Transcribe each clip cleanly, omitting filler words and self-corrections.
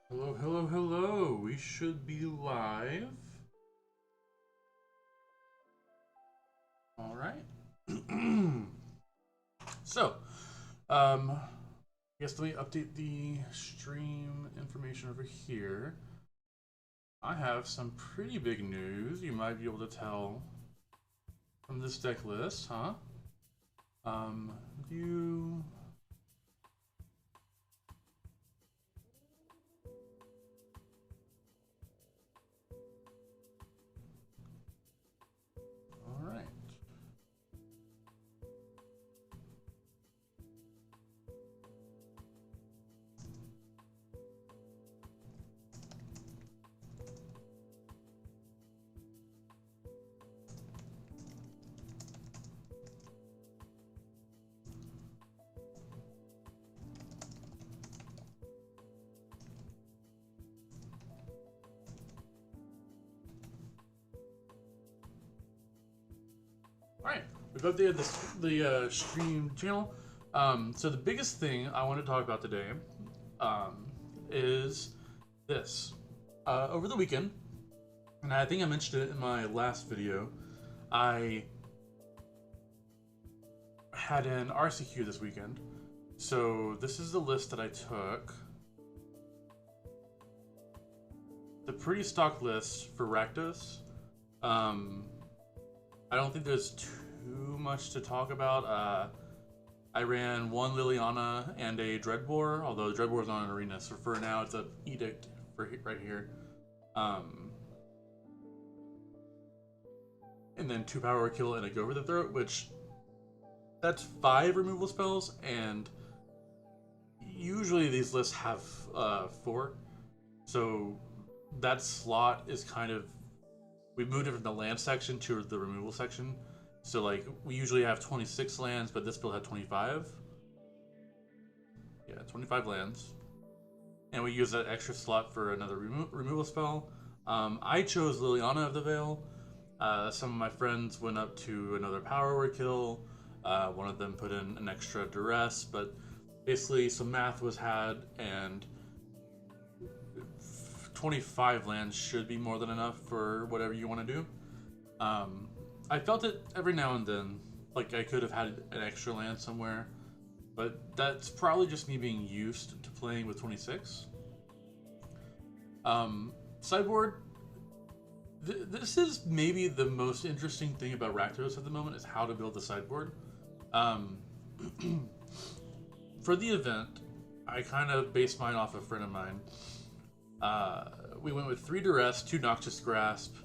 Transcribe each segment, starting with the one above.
Hello, hello, hello. We should be live. All right. So, I guess let me update the stream information over here. I have some pretty big news. You might be able to tell from this deck list, huh? View. All right. All right. We've updated the stream channel. So the biggest thing I want to talk about today is this. Over the weekend, and I think I mentioned it in my last video, I had an RCQ this weekend. So this is the list that I took. The pretty stock list for Rakdos. I don't think there's too much to talk about. I ran one Liliana and a Dreadbore, although the Dreadbore is not an arena, so for now it's an Edict for right here. And then 2 power kill and a Go for the Throat, which that's 5 removal spells, and usually these lists have 4. So that slot is kind of, we moved it from the land section to the removal section. So like we usually have 26 lands, but this build had 25. Yeah, 25 lands. And we use that extra slot for another removal spell. I chose Liliana of the Veil. Some of my friends went up to another power word kill. One of them put in an extra duress, but basically some math was had, and 25 lands should be more than enough for whatever you want to do. I felt it every now and then, like I could have had an extra land somewhere, but that's probably just me being used to playing with 26. Sideboard, this is maybe the most interesting thing about Rakdos at the moment, is how to build the sideboard. For the event, I kind of based mine off a friend of mine. We went with 3 Duress, 2 Noxious Grasp,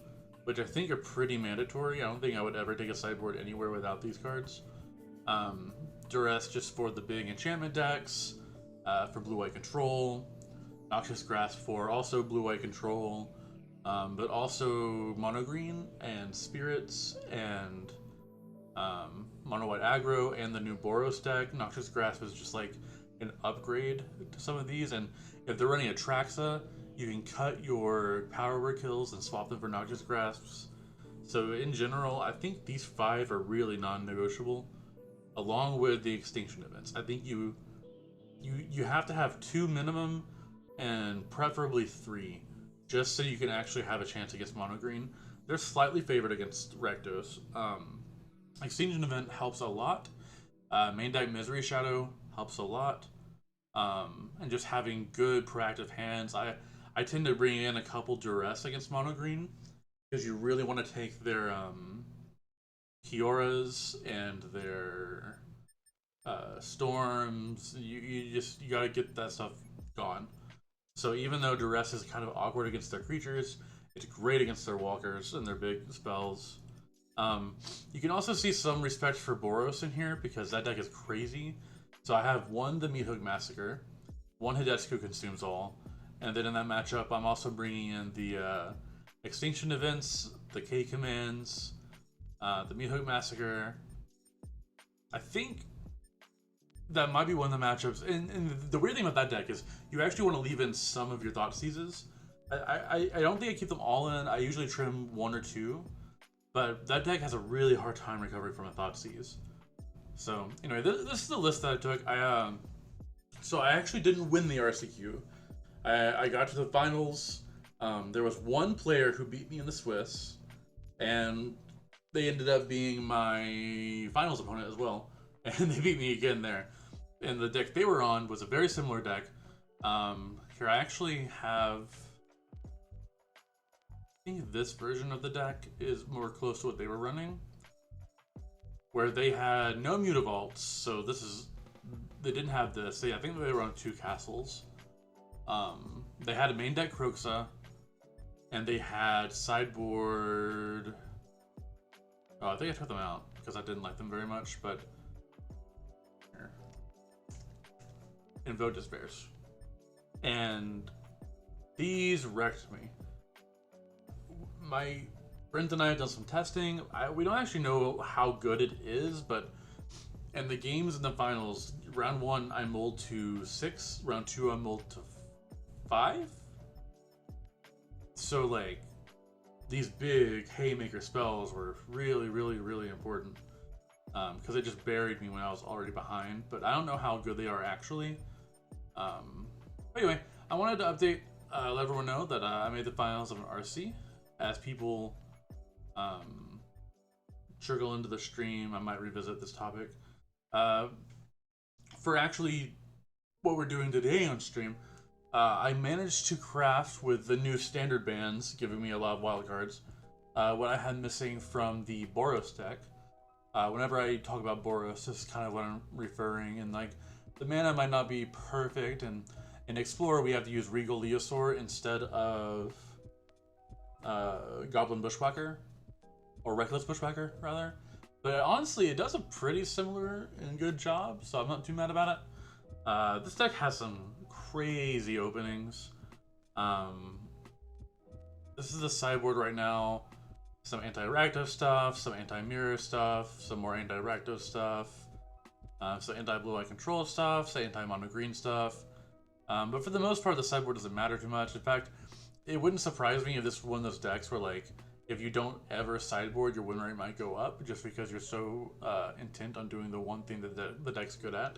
which I think are pretty mandatory. I don't think I would ever take a sideboard anywhere without these cards. Duress just for the big enchantment decks, for blue-white control. Noxious Grasp for also blue-white control, but also mono-green and spirits and mono-white aggro, and the new Boros deck. Noxious Grasp is just like an upgrade to some of these, and if they're running Atraxa, you can cut your power word kills and swap them for Noxious Grasps. So in general, I think these 5 are really non-negotiable, along with the extinction events. I think you have to have 2 minimum, and preferably 3, just so you can actually have a chance against mono green. They're slightly favored against Rakdos. Extinction event helps a lot. Main deck Misery Shadow helps a lot. And just having good proactive hands. I tend to bring in a couple Duress against mono green, because you really want to take their Kioras and their Storms. You gotta get that stuff gone. So even though Duress is kind of awkward against their creatures, it's great against their walkers and their big spells. You can also see some respect for Boros in here, because that deck is crazy. So I have 1 the Meat Hook Massacre, 1 Hidetsugu Consumes All, and then in that matchup I'm also bringing in the Extinction Events, the K Commands, the Meat Hook Massacre. I think that might be one of the matchups, and the weird thing about that deck is you actually want to leave in some of your Thoughtseizes. I don't think I keep them all in. I usually trim 1 or 2, but that deck has a really hard time recovering from a Thoughtseize. So anyway, this is the list that I took. So I actually didn't win the RCQ. I got to the finals. There was one player who beat me in the Swiss, and they ended up being my finals opponent as well, and they beat me again there. And the deck they were on was a very similar deck. Here I actually have. I think this version of the deck is more close to what they were running, where they had no Mutavaults. So they didn't have this. I think they were on 2 castles. They had a main deck Kroxa, and they had sideboard. Oh, I think I took them out because I didn't like them very much, but here. Invoke Despairs. And these wrecked me. My friends and I have done some testing. We don't actually know how good it is, but in the games in the finals, round 1 I mulled to 6, round 2 I mulled to 5. So like, these big haymaker spells were really, really, really important because they just buried me when I was already behind. But I don't know how good they are actually. Anyway, I wanted to update, let everyone know that I made the finals of an RC. As people trickle into the stream, I might revisit this topic. For actually what we're doing today on stream, I managed to craft with the new standard bands, giving me a lot of wildcards, what I had missing from the Boros deck. Whenever I talk about Boros, this is kind of what I'm referring, and like, the mana might not be perfect, and in Explorer we have to use Regal Leosaur instead of Goblin Bushwhacker, or Reckless Bushwhacker, rather. But honestly, it does a pretty similar and good job, so I'm not too mad about it. This deck has some crazy openings. This is the sideboard right now. Some anti-Rakdos stuff, some anti-mirror stuff, some more anti-Rakdos stuff, some anti-blue-eye control stuff, some anti-mono green stuff. But for the most part, the sideboard doesn't matter too much. In fact, it wouldn't surprise me if this was one of those decks where, like, if you don't ever sideboard, your win rate might go up just because you're so intent on doing the one thing that the deck's good at.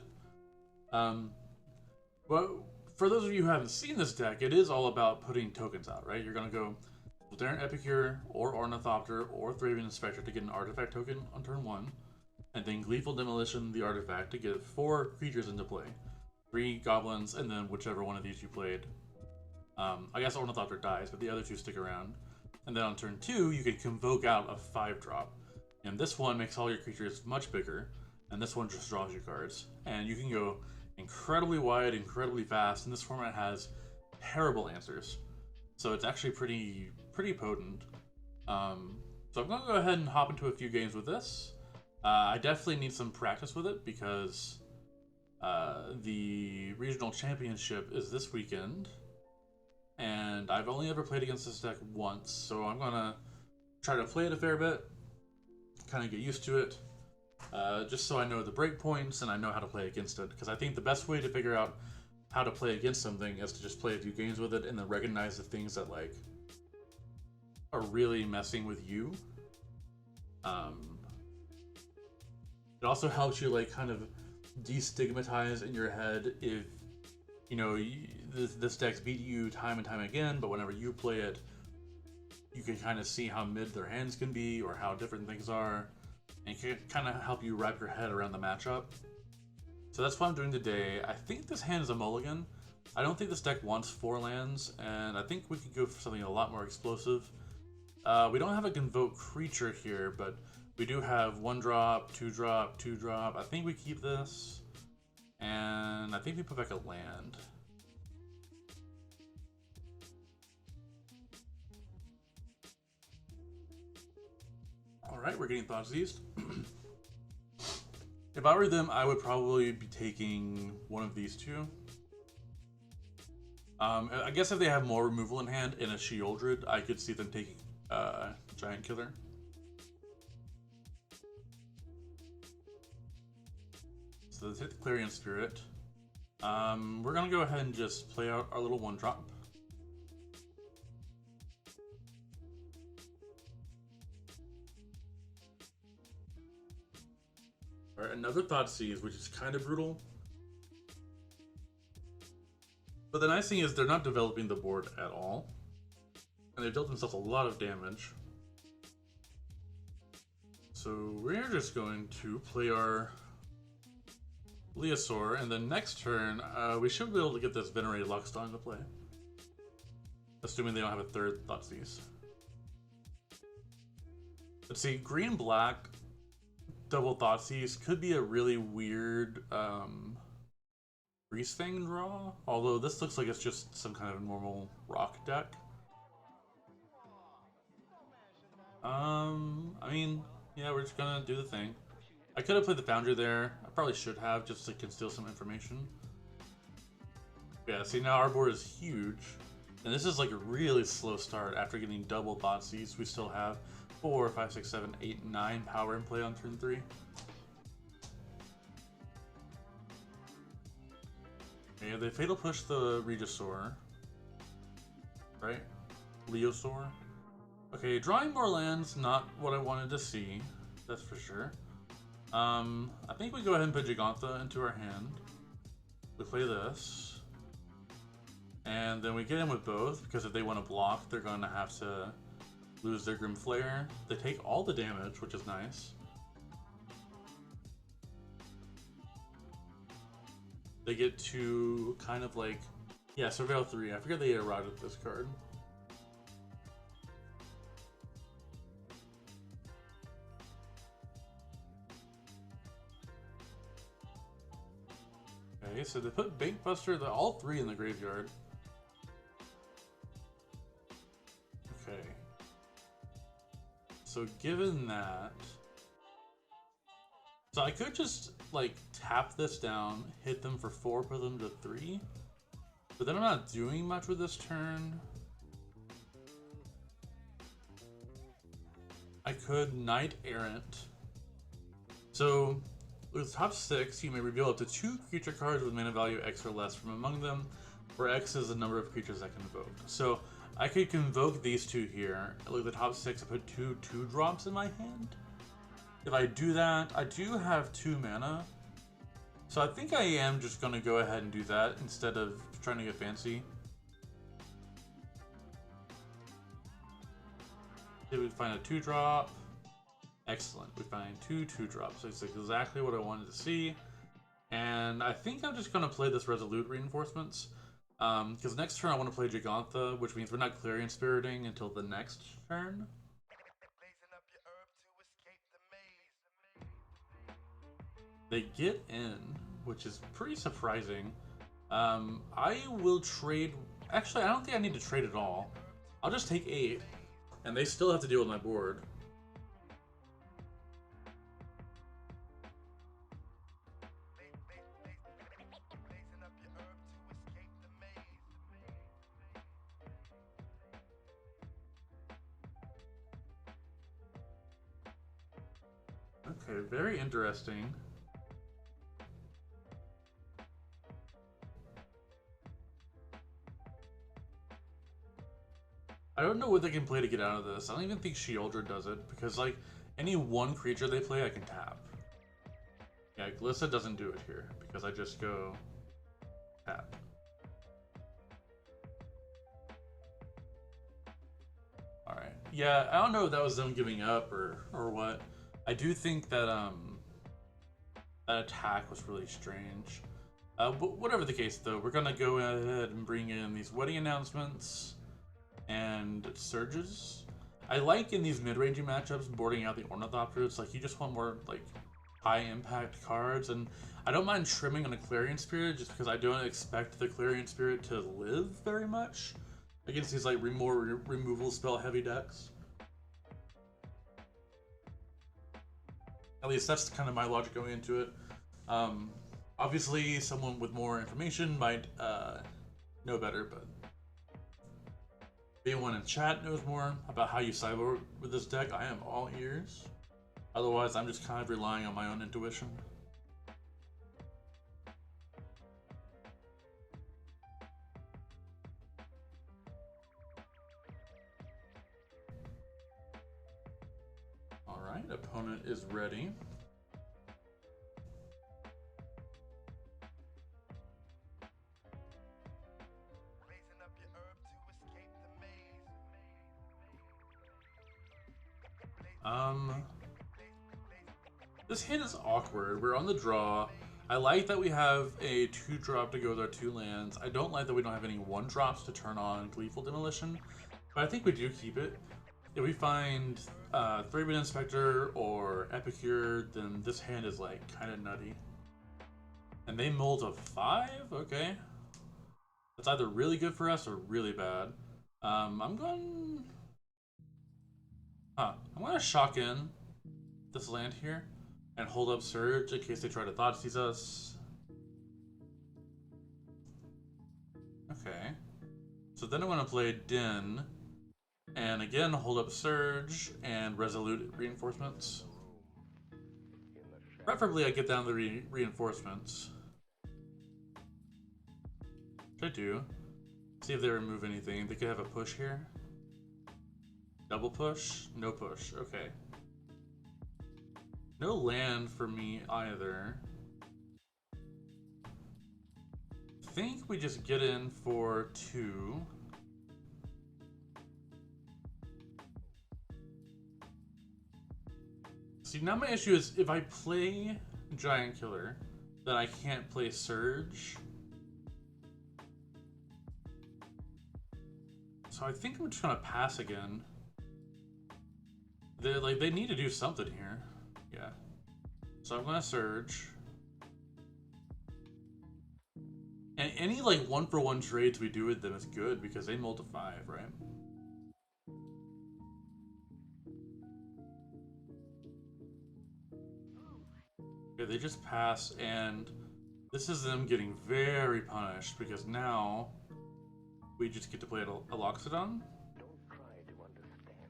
But for those of you who haven't seen this deck, it is all about putting tokens out, right? You're going to go Darren Epicure, or Ornithopter, or Thraben Inspector to get an artifact token on turn 1, and then Gleeful Demolition the artifact to get 4 creatures into play. 3 goblins, and then whichever one of these you played. I guess Ornithopter dies, but the other 2 stick around. And then on turn 2, you can convoke out a 5-drop. And this one makes all your creatures much bigger, and this one just draws you cards. And you can go incredibly wide, incredibly fast, and this format has terrible answers. So it's actually pretty potent. So I'm going to go ahead and hop into a few games with this. I definitely need some practice with it because the regional championship is this weekend. And I've only ever played against this deck once, so I'm gonna try to play it a fair bit, kind of get used to it, just so I know the breakpoints and I know how to play against it. Because I think the best way to figure out how to play against something is to just play a few games with it and then recognize the things that like are really messing with you. It also helps you like kind of destigmatize in your head if you know this deck's beat you time and time again, but whenever you play it, you can kind of see how mid their hands can be or how different things are, and it can kind of help you wrap your head around the matchup. So that's what I'm doing today. I think this hand is a mulligan. I don't think this deck wants 4 lands, and I think we could go for something a lot more explosive. We don't have a convoke creature here, but we do have 1-drop, 2-drop, 2-drop. I think we keep this, and I think we put back a land. Alright, we're getting Thoughtseized. If I were them, I would probably be taking one of these 2. I guess if they have more removal in hand and a Sheoldred, I could see them taking Giant Killer. So let's hit the Clarion Spirit. We're gonna go ahead and just play out our little 1-drop. Alright, another Thoughtseize, which is kind of brutal. But the nice thing is they're not developing the board at all. And they've dealt themselves a lot of damage. So we're just going to play our Leosaur, and then next turn, we should be able to get this Venerated Lockstar into play. Assuming they don't have a third Thoughtseize. Let's see, green-black double Thoughtseize could be a really weird Grease Fang draw, although this looks like it's just some kind of normal rock deck. I mean, yeah, we're just gonna do the thing. I could have played the Foundry there. I probably should have, just to conceal some information. Yeah, see, now our board is huge. And this is like a really slow start after getting double Thoughtseize. We still have 4, 5, 6, 7, 8, 9 power in play on turn 3. Okay, they Fatal Push the Regisaur. Right? Leosaur. Okay, drawing more lands, not what I wanted to see. That's for sure. I think we go ahead and put Gigantha into our hand. We play this. And then we get in with both, because if they want to block, they're going to have to lose their Grim Flare. They take all the damage, which is nice. They get to kind of like, yeah, Surveil 3. I forget they eroded this card. Okay, so they put Bankbuster, all 3 in the graveyard. Okay. So given that, so I could just like tap this down, hit them for 4, put them to 3, but then I'm not doing much with this turn. I could Knight Errant. So with top 6, you may reveal up to 2 creature cards with mana value X or less from among them, where X is the number of creatures I can invoke. So I could convoke these 2 here. Look at the top 6, I put 2 2-drops in my hand. If I do that, I do have 2 mana. So I think I am just going to go ahead and do that instead of trying to get fancy. Did we find a 2-drop? Excellent. We find 2 2-drops. It's exactly what I wanted to see. And I think I'm just going to play this Resolute Reinforcements. Because next turn I want to play Gigantha, which means we're not Clarion Spiriting until the next turn. They get in, which is pretty surprising. I will trade... Actually, I don't think I need to trade at all. I'll just take 8, and they still have to deal with my board. Okay, very interesting. I don't know what they can play to get out of this. I don't even think Sheoldred does it, because like any one creature they play I can tap. Yeah, Glissa doesn't do it here, because I just go tap. Alright. Yeah, I don't know if that was them giving up or what. I do think that that attack was really strange. But whatever the case though, we're gonna go ahead and bring in these wedding announcements and surges. I like in these mid-rangey matchups boarding out the Ornithopters. Like you just want more like high impact cards, and I don't mind trimming on a Clarion Spirit just because I don't expect the Clarion Spirit to live very much against these like more removal spell heavy decks. At least that's kind of my logic going into it. Obviously someone with more information might know better, but if anyone in chat knows more about how you sideboard with this deck, I am all ears. Otherwise, I'm just kind of relying on my own intuition. Alright, opponent is ready. This hand is awkward. We're on the draw. I like that we have a 2-drop to go with our 2 lands. I don't like that we don't have any 1-drops to turn on Gleeful Demolition, but I think we do keep it. If we find Thraben Inspector or Epicure, then this hand is like kind of nutty. And they mold a 5? Okay. That's either really good for us or really bad. I'm going to shock in this land here and hold up Surge in case they try to Thoughtseize us. Okay. So then I want to play Din, and again hold up Surge and Resolute Reinforcements. Preferably I get down the reinforcements. Which I do. See if they remove anything. They could have a push here. Double push? No push. Okay. No land for me either. I think we just get in for 2. See, now my issue is if I play Giant Killer, then I can't play Surge. So I think I'm just gonna pass again. They need to do something here. Yeah. So I'm gonna Surge. And any like 1-for-1 trades we do with them is good because they mold to 5, right? Okay, they just pass, and this is them getting very punished because now we just get to play a Loxodon. Don't try to understand.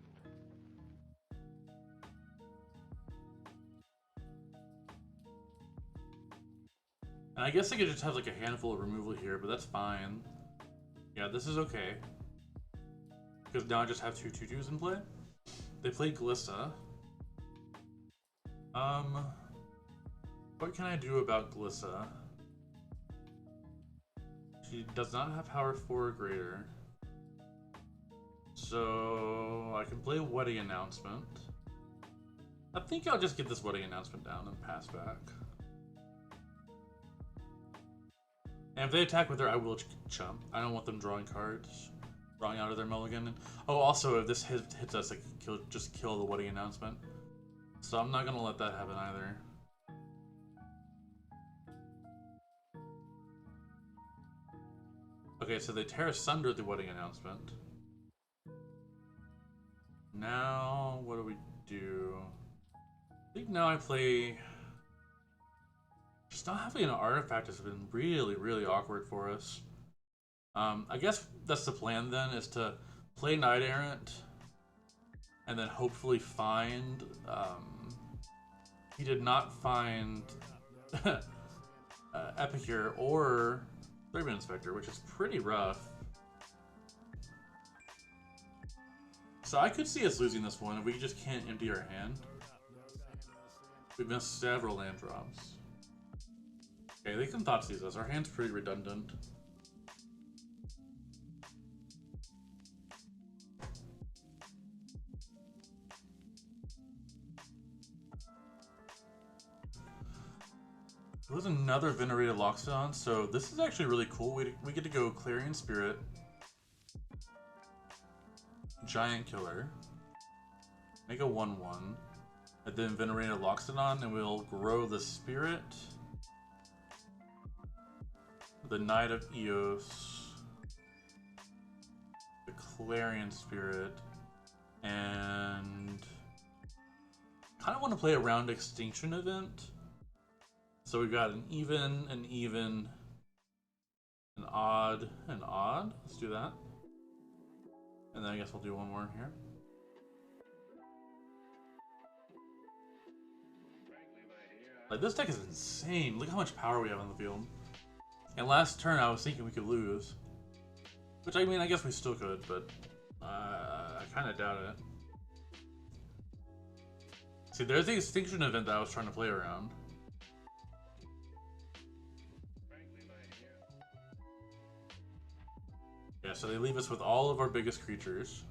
And I guess I could just have like a handful of removal here, but that's fine. Yeah, this is okay. Because now I just have 2 2/2s in play. They play Glissa. What can I do about Glissa? She does not have power 4 or greater. So I can play Wedding Announcement. I think I'll just get this Wedding Announcement down and pass back. And if they attack with her, I will chump. I don't want them drawing cards, drawing out of their mulligan. Oh, also, if this hits us, I can just kill the Wedding Announcement. So I'm not gonna let that happen either. Okay, so they tear asunder the Wedding Announcement. Now, what do we do? I think now I play... Just not having an artifact has been really, really awkward for us. I guess that's the plan then, is to play Knight Errant and then hopefully find... he did not find Epicure or Thraben Inspector, which is pretty rough. So I could see us losing this one if we just can't empty our hand. We've missed several land drops. Okay, they can Thoughtseize us. Our hand's pretty redundant. There was another Venerated Loxodon, so this is actually really cool. We get to go Clarion Spirit, Giant Killer, make a 1/1, and then Venerated Loxodon, and we'll grow the Spirit, the Knight of Eos, the Clarion Spirit, and kind of want to play a round Extinction Event. So we've got an even, an odd, an odd. Let's do that. And then I guess we'll do one more here. Like, this deck is insane. Look how much power we have on the field. And last turn I was thinking we could lose. Which, I mean, I guess we still could, but I kind of doubt it. See, there's the Extinction Event that I was trying to play around. Yeah, so they leave us with all of our biggest creatures.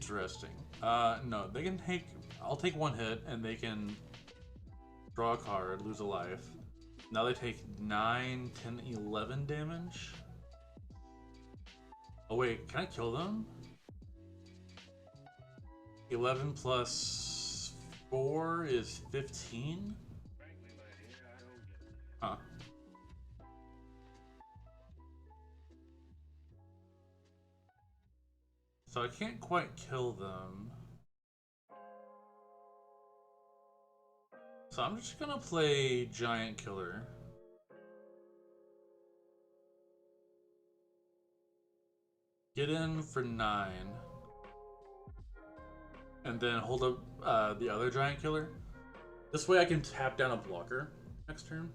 Interesting. No, they can take... I'll take one hit, and they can draw a card, lose a life. Now they take 9, 10, 11 damage. Oh wait, can I kill them? 11 plus 4 is 15? Huh. So I can't quite kill them. So I'm just gonna play Giant Killer. Get in for 9. And then hold up the other Giant Killer. This way I can tap down a blocker next turn.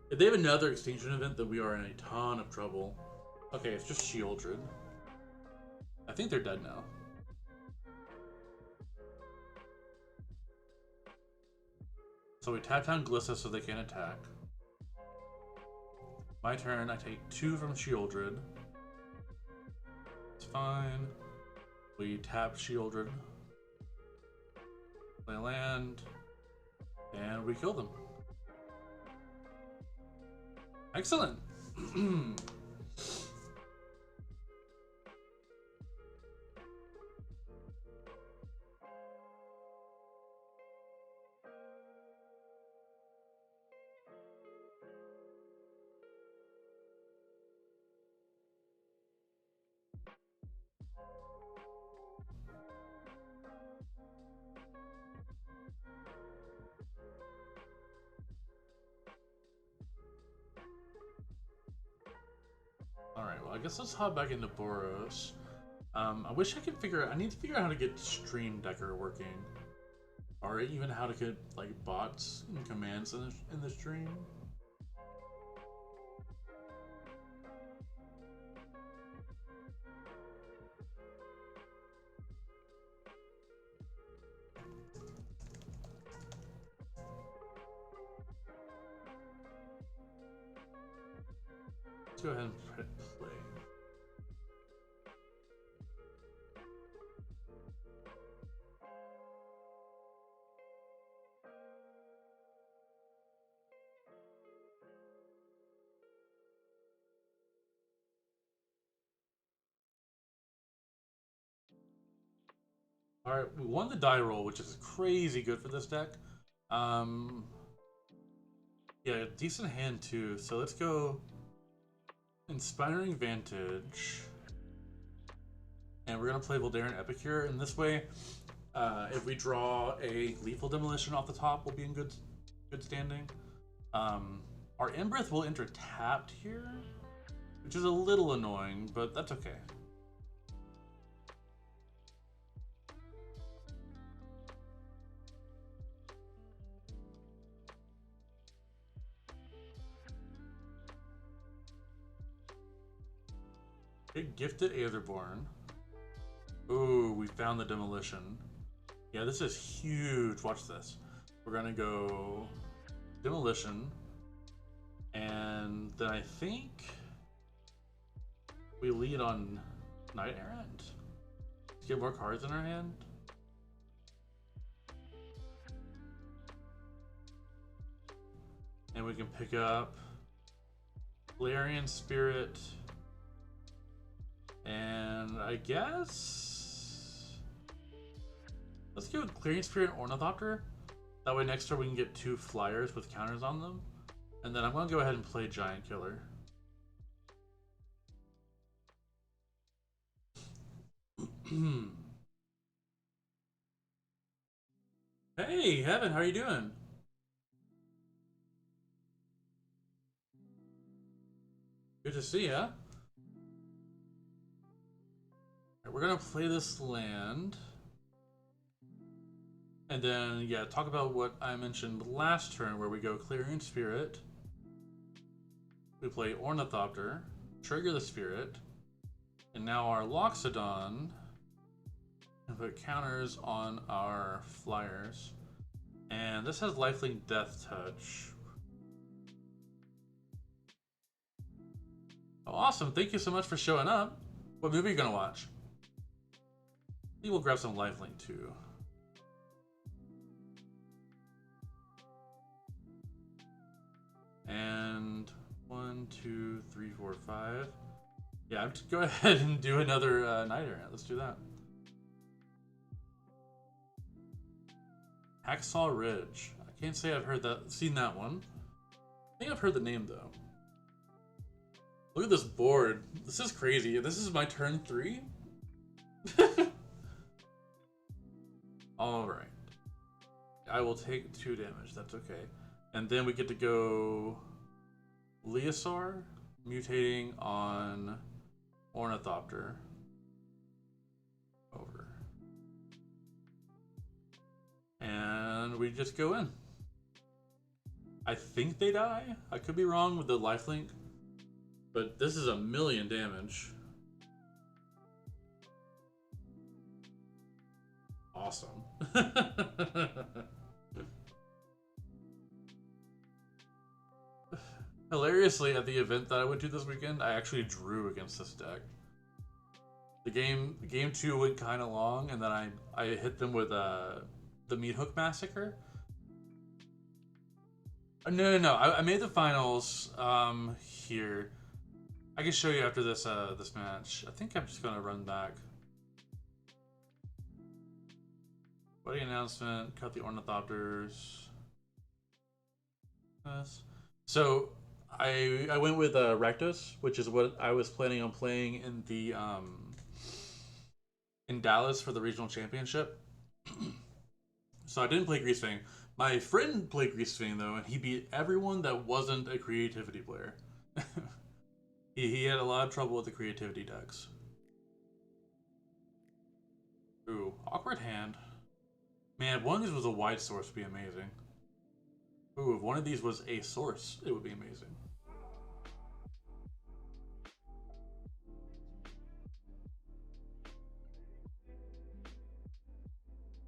If they have another extinction event, then we are in a ton of trouble. Okay, it's just Shieldred. I think they're dead now. So we tap down Glissa so they can't attack. My turn, I take 2 from Shieldred. It's fine. We tap Shieldred. Play land. And we kill them. Excellent! Alright, well I guess let's hop back into Boros. I wish I could figure out, I need to figure out how to get Stream Decker working. Or even how to get like bots and commands in the stream. Let's go ahead and hit play. Alright, we won the die roll, which is crazy good for this deck. Yeah, decent hand too. So let's go Inspiring Vantage. And we're gonna play Voldaren Epicure, and this way, if we draw a Lethal Demolition off the top, we'll be in good standing. Our Embereth will enter tapped here, which is a little annoying, but that's okay. Gifted Aetherborn. Ooh, we found the Demolition. Yeah, this is huge. Watch this. We're gonna go Demolition, and then I think we lead on Knight Errant. Let's get more cards in our hand. And we can pick up Larian Spirit. And I guess let's go with Clearing Spirit and Ornithopter. That way next turn we can get 2 flyers with counters on them. And then I'm gonna go ahead and play Giant Killer. Hey, Heaven, how are you doing? Good to see ya. We're gonna play this land, and then yeah, talk about what I mentioned last turn, where we go Clearing Spirit, we play Ornithopter, trigger the Spirit, and now our Loxodon, and put counters on our flyers, and this has Lifelink Death Touch. Oh, awesome! Thank you so much for showing up. What movie are you gonna watch? think we'll grab some lifelink too. And 1, 2, 3, 4, 5. Yeah, I'm just go ahead and do another night errant. Let's do that. Hacksaw Ridge. I can't say I've seen that one. I think I've heard the name though. Look at this board. This is crazy. This is my turn 3. All right. I will take 2 damage. That's okay. And then we get to go Leosaur, mutating on Ornithopter. Over. And we just go in. I think they die. I could be wrong with the lifelink, but this is 1,000,000 damage. Awesome. Hilariously, at the event that I went to this weekend, I actually drew against this deck. The game 2 went kind of long, and then I hit them with the Meat Hook Massacre. No. I made the finals here. I can show you after this this match. I think I'm just gonna run back. Wedding announcement. Cut the Ornithopters. So I went with Rectus, which is what I was planning on playing in the in Dallas for the regional championship. So I didn't play Greasefang. My friend played Greasefang though, and he beat everyone that wasn't a creativity player. he had a lot of trouble with the creativity decks. Ooh, awkward hand. Man, if one of these was a wide source, would be amazing. Ooh, if one of these was a source, it would be amazing.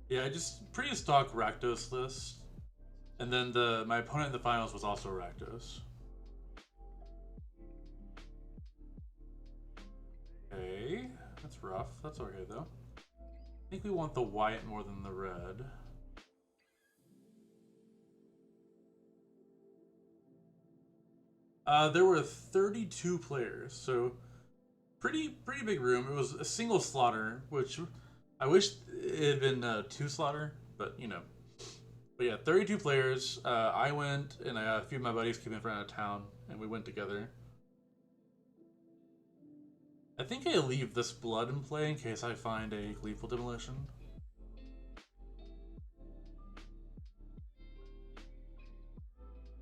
Yeah, I just pretty stock Rakdos list. And then my opponent in the finals was also Rakdos. Okay, that's rough. That's okay though. I think we want the white more than the red. There were 32 players, so pretty big room. It was a single slaughter, which I wish it had been 2 slaughter, but you know. But yeah, 32 players. I went, and a few of my buddies came in from out of town, and we went together. I think I leave this blood in play in case I find a Gleeful Demolition.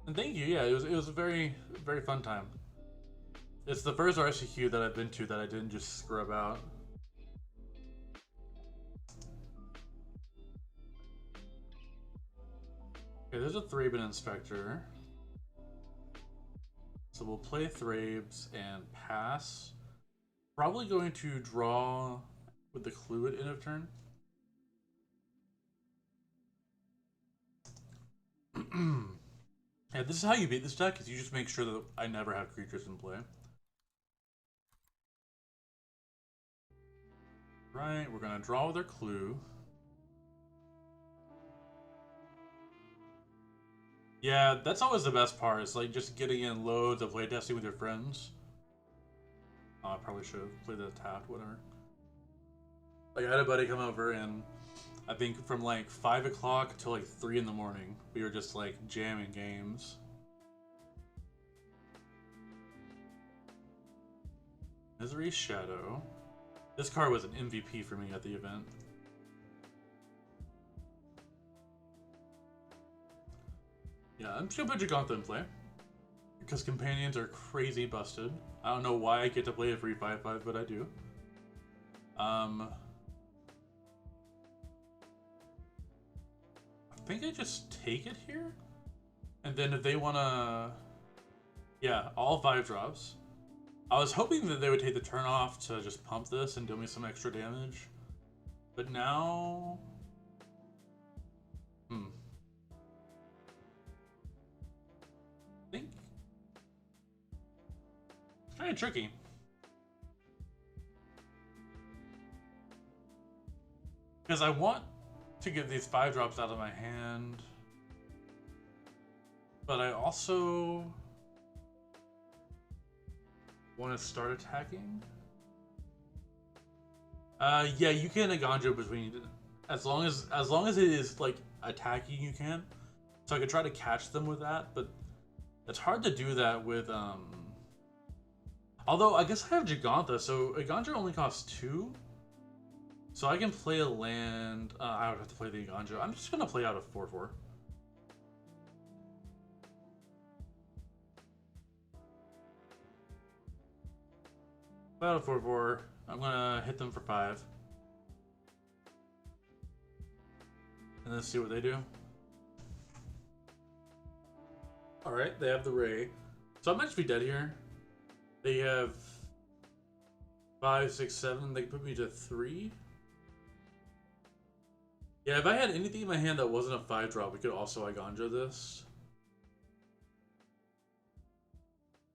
And thank you. Yeah, it was a very fun time. It's the first RCQ that I've been to that I didn't just scrub out. Okay, there's a Thraben Inspector. So we'll play Thrabes and pass. Probably going to draw with the Clue at end of turn. Yeah, this is how you beat this deck, is you just make sure that I never have creatures in play. Right, we're gonna draw with our Clue. Yeah, that's always the best part. It's like just getting in loads of playtesting with your friends. Oh, I probably should have played the tapped, whatever. Like, I had a buddy come over, and I think from like 5 o'clock till like 3 in the morning, we were just like jamming games. Misery Shadow. This card was an MVP for me at the event. Yeah, I'm just gonna put Giganta in play. Because companions are crazy busted. I don't know why I get to play a free 5/5, but I do. I think I just take it here? And then if they wanna... Yeah, all 5 drops. I was hoping that they would take the turn off to just pump this and deal me some extra damage. But now... I think... It's kind of tricky. Because I want to get these 5-drops out of my hand. But I also want to start attacking. Yeah, you can Aganjo between, as long as it is like attacking, you can. So I could try to catch them with that, but it's hard to do that with although I guess I have Gigantha, so Aganjo only costs 2. So I can play a land. I would have to play the Aganjo. I'm just gonna play out a 4/4. Play out a 4/4. I'm gonna hit them for 5. And then see what they do. Alright, they have the Ray. So I might just be dead here. They have 5, 6, 7. They can put me to 3. Yeah, if I had anything in my hand that wasn't a 5-drop, we could also Iganjo this.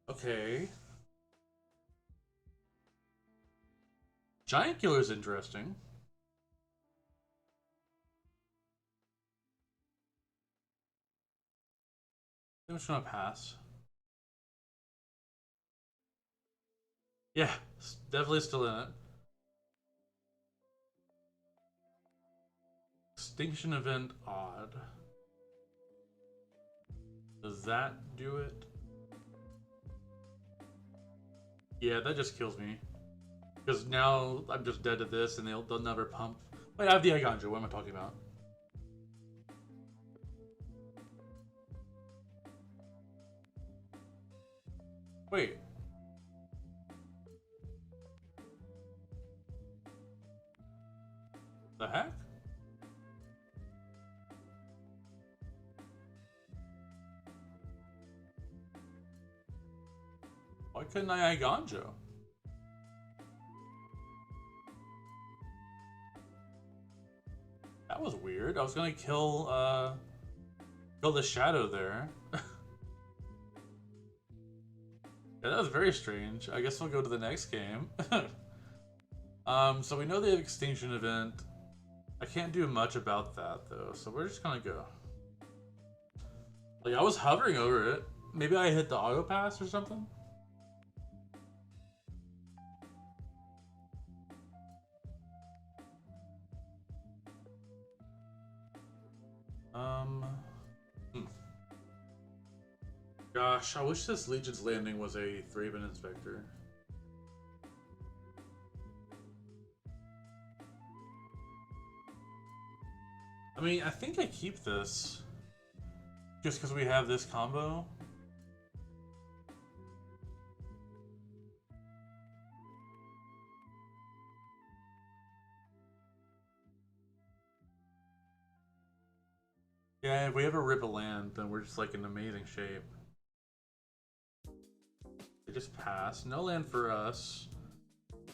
Okay. Giant Killer's interesting. I'm just gonna pass. Yeah, definitely still in it. Extinction event odd. Does that do it? Yeah, that just kills me. Because now I'm just dead to this and they'll never pump. Wait, I have the Iganjo. What am I talking about? Wait. The heck? Why couldn't I Iganjo? That was weird. I was gonna kill the shadow there. Yeah, that was very strange. I guess we'll go to the next game. So we know they have Extinction Event. I can't do much about that though, so we're just gonna go. Like, I was hovering over it. Maybe I hit the auto pass or something? Gosh, I wish this Legion's Landing was a Thraben Inspector. I mean, I think I keep this. Just because we have this combo. Yeah, if we ever rip a land, then we're just like in amazing shape. They just pass. No land for us.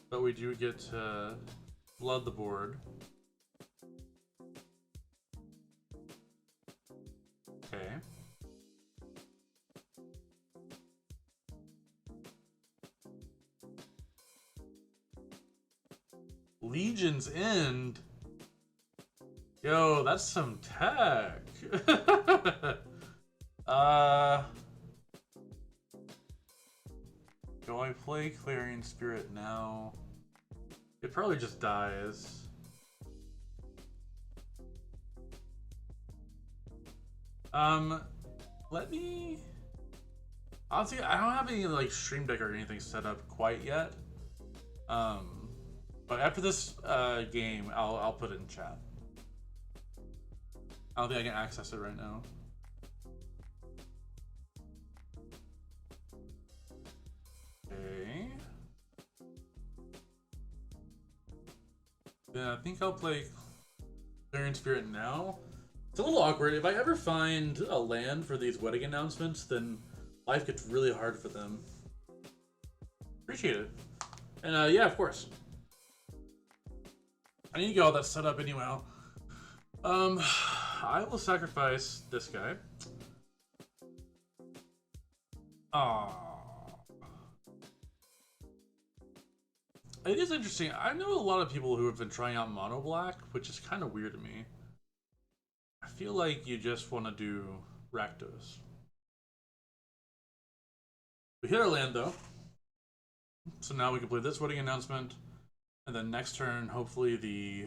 But we do get to flood the board. Okay. Legion's End? Yo, that's some tech. Do I play Clarion Spirit now? It probably just dies. Let me... Honestly, I don't have any like Stream Deck or anything set up quite yet. But after this game, I'll put it in chat. I don't think I can access it right now. Okay. Then I think I'll play Clarion Spirit now. It's a little awkward. If I ever find a land for these wedding announcements, then life gets really hard for them. Appreciate it. And yeah, of course. I need to get all that set up anyway. I will sacrifice this guy. Aww. It is interesting. I know a lot of people who have been trying out mono black, which is kind of weird to me. I feel like you just want to do Rakdos. We hit our land though, so now we can play this wedding announcement, and then next turn, hopefully the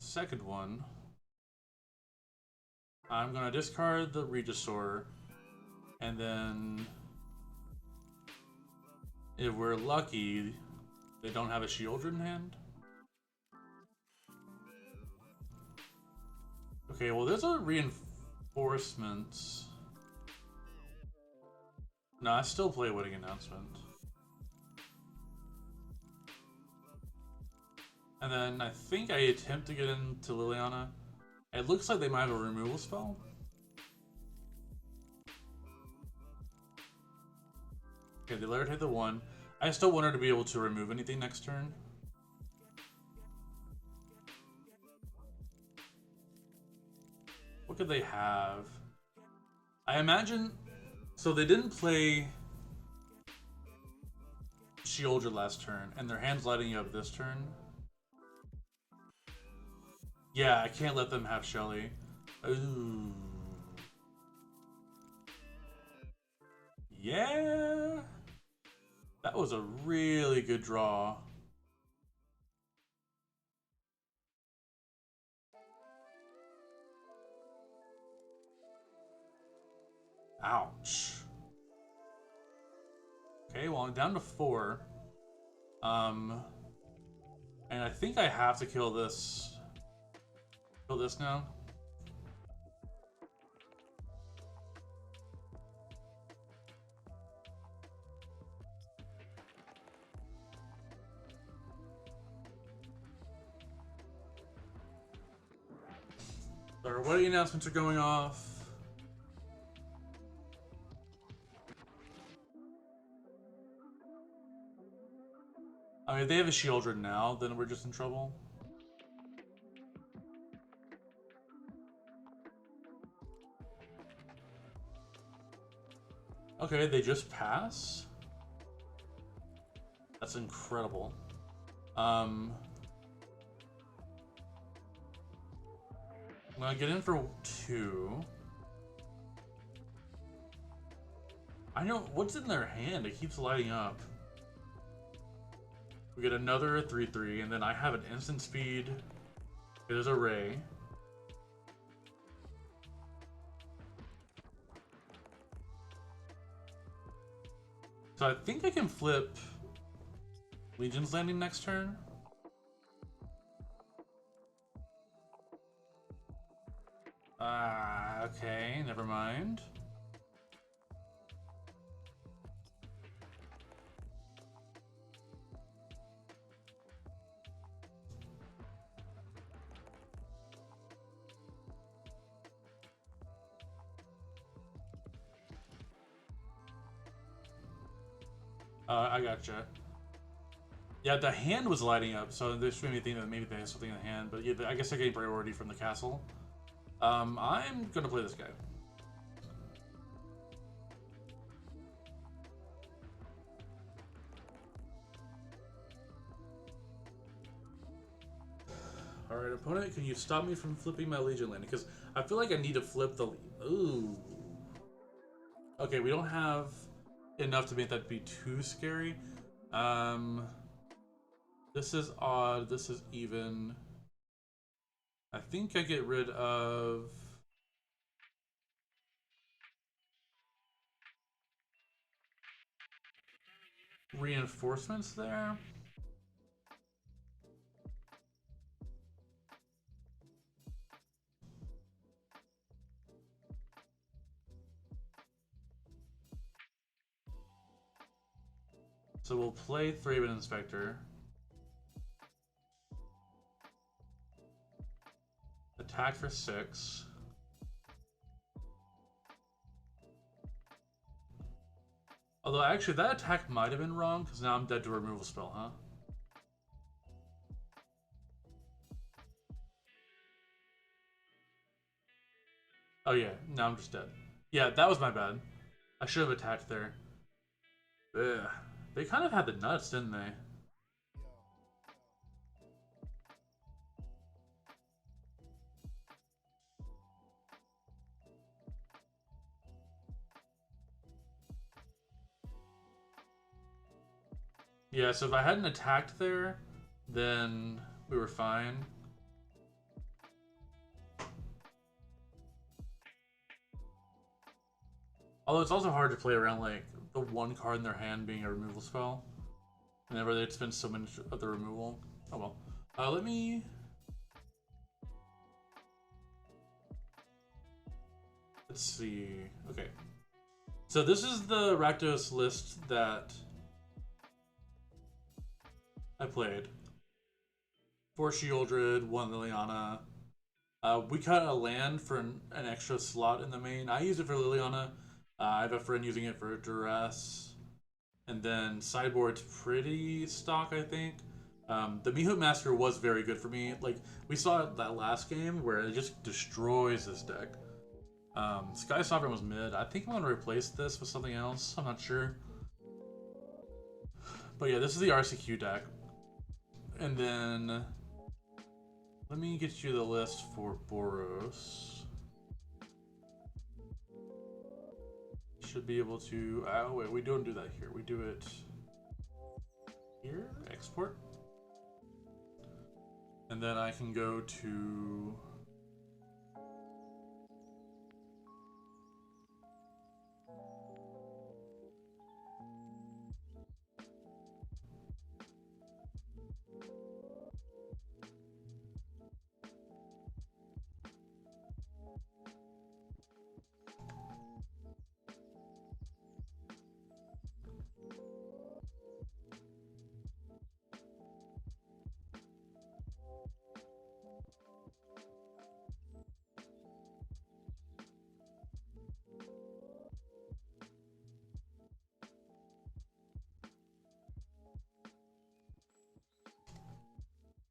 second one, I'm gonna discard the Regisaur, and then if we're lucky, they don't have a Shieldred in hand. Okay, well there's a reinforcements. No, I still play wedding announcement. And then I think I attempt to get into Liliana. It looks like they might have a removal spell. Okay, they let her take the one. I still want her to be able to remove anything next turn. What could they have? I imagine... So they didn't play Shieldred last turn, and their hand's lighting up this turn. Yeah, I can't let them have Shelly. Ooh. Yeah. That was a really good draw. Ouch. Okay, well I'm down to 4. And I think I have to kill this. Kill this now. Our wedding announcements are going off. I mean, if they have a Shieldred now, then we're just in trouble. Okay, they just pass? That's incredible. I'm gonna get in for 2. I know, what's in their hand? It keeps lighting up. We get another 3/3, and then I have an instant speed. There's a Ray. So I think I can flip Legion's Landing next turn. Okay, never mind. I gotcha. Yeah, the hand was lighting up, so this made me think that maybe they have something in the hand, but yeah, I guess they're getting priority from the castle. I'm gonna play this guy. Alright, opponent, can you stop me from flipping my Legion landing? Because I feel like I need to flip the... Ooh. Okay, we don't have enough to make that be too scary. This is odd, this is even. I think I get rid of... reinforcements there. So we'll play Thraben Inspector. Attack for 6. Although actually that attack might have been wrong, because now I'm dead to a removal spell, huh? Oh yeah, now I'm just dead. Yeah, that was my bad. I should have attacked there. Ugh. They kind of had the nuts, didn't they? Yeah, so if I hadn't attacked there, then we were fine. Although it's also hard to play around like the one card in their hand being a removal spell. Whenever they'd spend so much of the removal. Oh well. Let me... Let's see. Okay. So this is the Rakdos list that I played. 4 Shieldred, 1 Liliana. We cut a land for an extra slot in the main. I use it for Liliana. I have a friend using it for Duress. And then sideboard's pretty stock, I think. The Mihut Massacre was very good for me. Like, we saw it that last game where it just destroys this deck. Sky Sovereign was mid. I think I'm going to replace this with something else. I'm not sure. But yeah, this is the RCQ deck. And then... let me get you the list for Boros. Should be able to... oh wait, we don't do that here. We do it here, export. And then I can go to...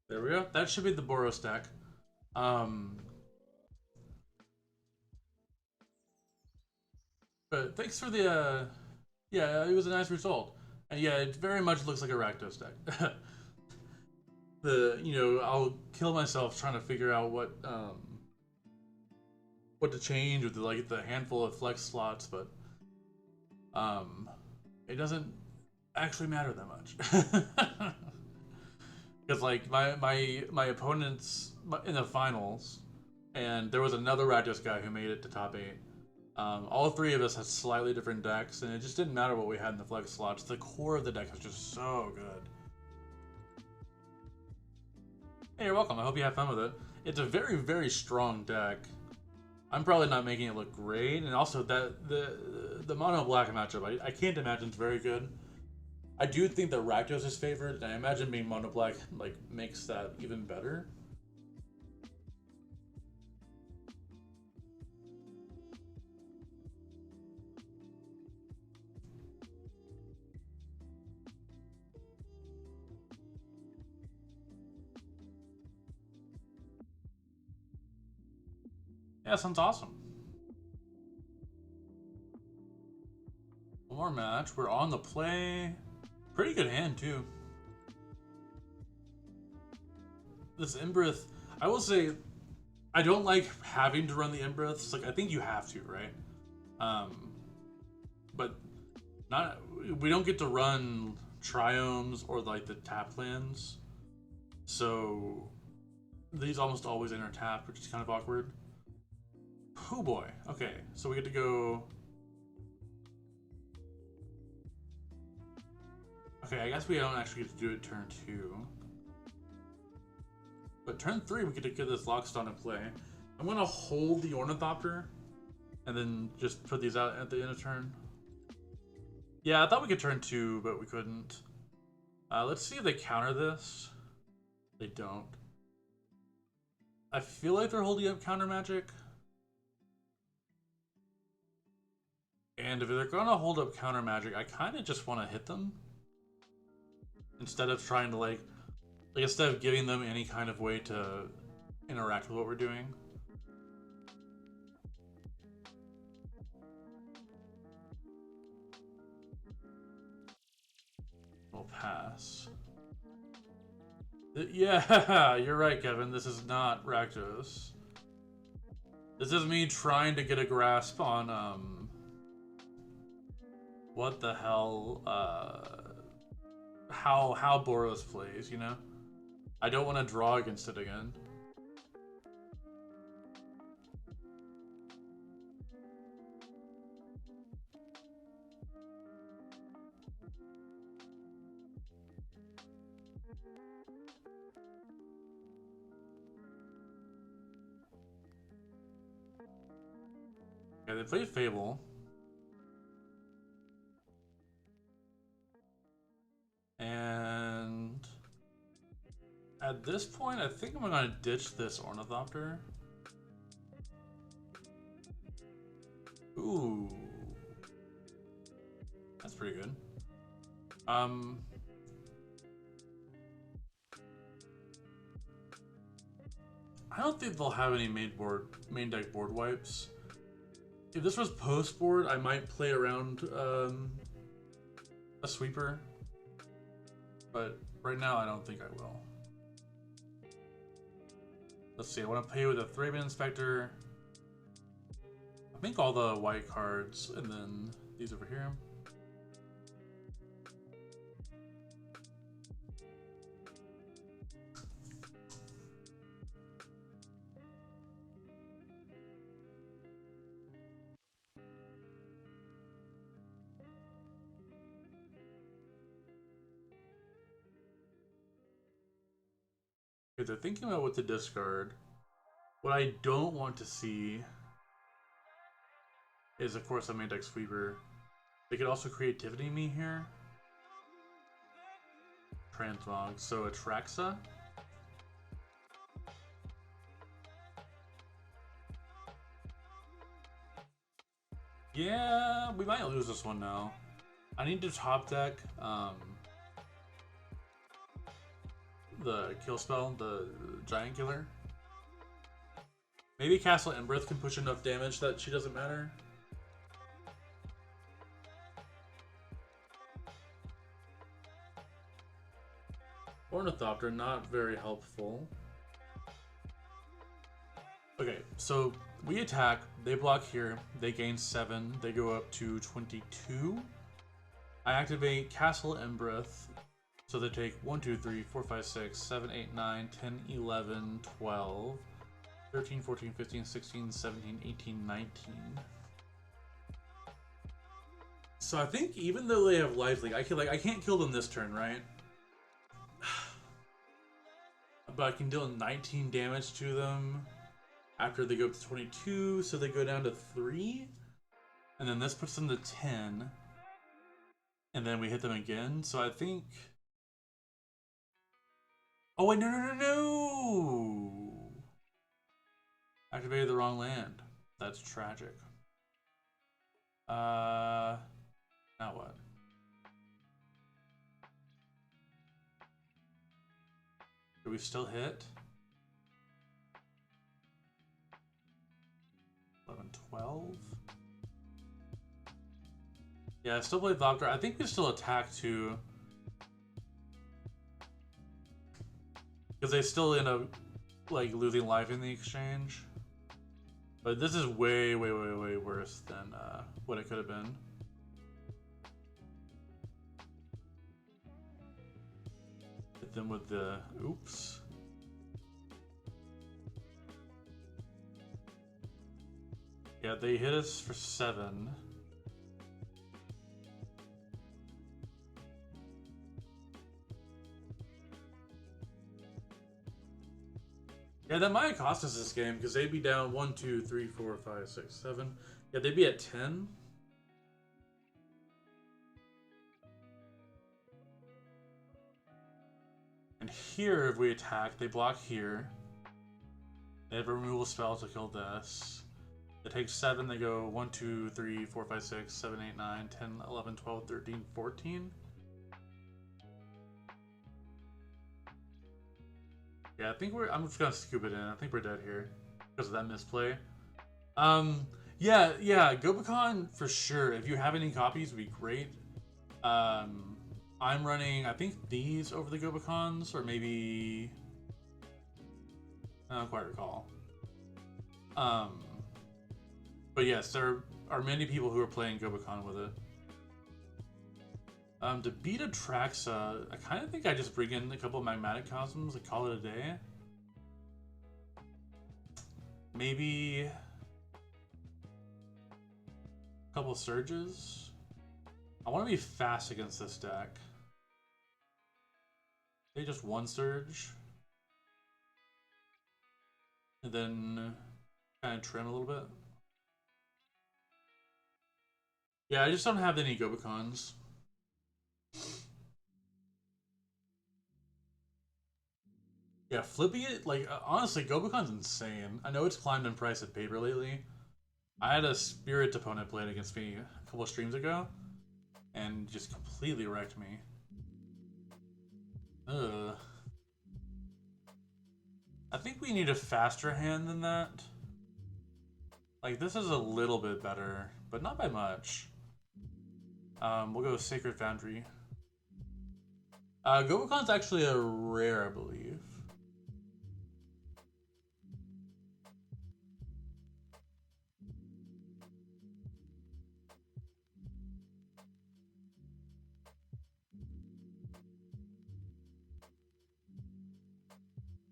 there we go. That should be the Boros deck. But thanks for the, yeah, it was a nice result. And yeah, it very much looks like a Rakdos deck. I'll kill myself trying to figure out what to change with the handful of flex slots, but it doesn't actually matter that much. Because like my opponents in the finals, and there was another Rakdos guy who made it to top 8. All 3 of us had slightly different decks, and it just didn't matter what we had in the flex slots. The core of the deck was just so good. Hey, you're welcome. I hope you have fun with it. It's a very, very strong deck. I'm probably not making it look great, and also that the mono black matchup, I can't imagine it's very good. I do think that Rakdos is favored, and I imagine being mono black like makes that even better. Yeah, sounds awesome. One more match. We're on the play. Pretty good hand, too. This Imbrith, I will say, I don't like having to run the Imbriths. Like, I think you have to, right? But we don't get to run Triomes or like the tap lands. So these almost always enter tap, which is kind of awkward. Oh boy. Okay, so we get to go. Okay, I guess we don't actually get to do it turn 2. But turn 3, we get to get this Lockstone in play. I'm gonna hold the Ornithopter and then just put these out at the end of turn. Yeah, I thought we could turn 2, but we couldn't. Let's see if they counter this. They don't. I feel like they're holding up counter magic. And if they're gonna hold up counter magic, I kind of just want to hit them. Instead of trying to like instead of giving them any kind of way to interact with what we're doing. We'll pass. Yeah, you're right, Kevin. This is not Rakdos. This is me trying to get a grasp on what the hell how Boros plays, you know? I don't want to draw against it again. Yeah, they played Fable. And at this point, I think I'm gonna ditch this Ornithopter. Ooh. That's pretty good. I don't think they'll have any main deck board wipes. If this was post board, I might play around a sweeper. But right now, I don't think I will. Let's see, I want to play with a Thraben Inspector. I think all the white cards, and then these over here. Okay, they're thinking about what to discard. What I don't want to see is, of course, a main deck sweeper. They could also creativity me here. Transmog, so Atraxa. Yeah, we might lose this one now. I need to top deck the kill spell, the giant killer. Maybe Castle Embereth can push enough damage that she doesn't matter. Ornithopter, not very helpful. Okay, so we attack, they block here, they gain 7, they go up to 22. I activate Castle Embereth, so they take 1, 2, 3, 4, 5, 6, 7, 8, 9, 10, 11, 12, 13, 14, 15, 16, 17, 18, 19. So I think even though they have Life Leak, I can't kill them this turn, right? But I can deal 19 damage to them after they go up to 22, so they go down to 3. And then this puts them to 10. And then we hit them again, so I think... Oh wait, no! Activated the wrong land. That's tragic. Now what? Do we still hit? 11, 12? Yeah, I still play Doctor. I think we still attack too. Because they still end up like losing life in the exchange. But this is way worse than what it could have been. Hit them with the oops. Yeah, they hit us for 7. Yeah, that might cost us this game because they'd be down 1, 2, 3, 4, 5, 6, 7. Yeah, they'd be at 10. And here, if we attack, they block here. They have a removal spell to kill this. It takes 7, they go 1, 2, 3, 4, 5, 6, 7, 8, 9, 10, 11, 12, 13, 14. Yeah, I think I'm just gonna scoop it in. I think we're dead here because of that misplay. Yeah, Gobakon for sure. If you have any copies, would be great. I'm running, I think these over the Gobakons, or maybe I don't quite recall. But yes, there are many people who are playing Gobakon with it. To beat Atraxa, I kind of think I just bring in a couple of Magmatic Cosmos and call it a day. Maybe a couple Surges. I want to be fast against this deck. Maybe just one Surge. And then kind of trim a little bit. Yeah, I just don't have any Gobakons. Yeah, flipping it, like, honestly, Gobakon's insane. I know it's climbed in price at paper lately. I had a Spirit opponent playing against me a couple streams ago, and just completely wrecked me. Ugh. I think we need a faster hand than that. Like, this is a little bit better, but not by much. We'll go with Sacred Foundry. Gobakon's actually a rare, I believe.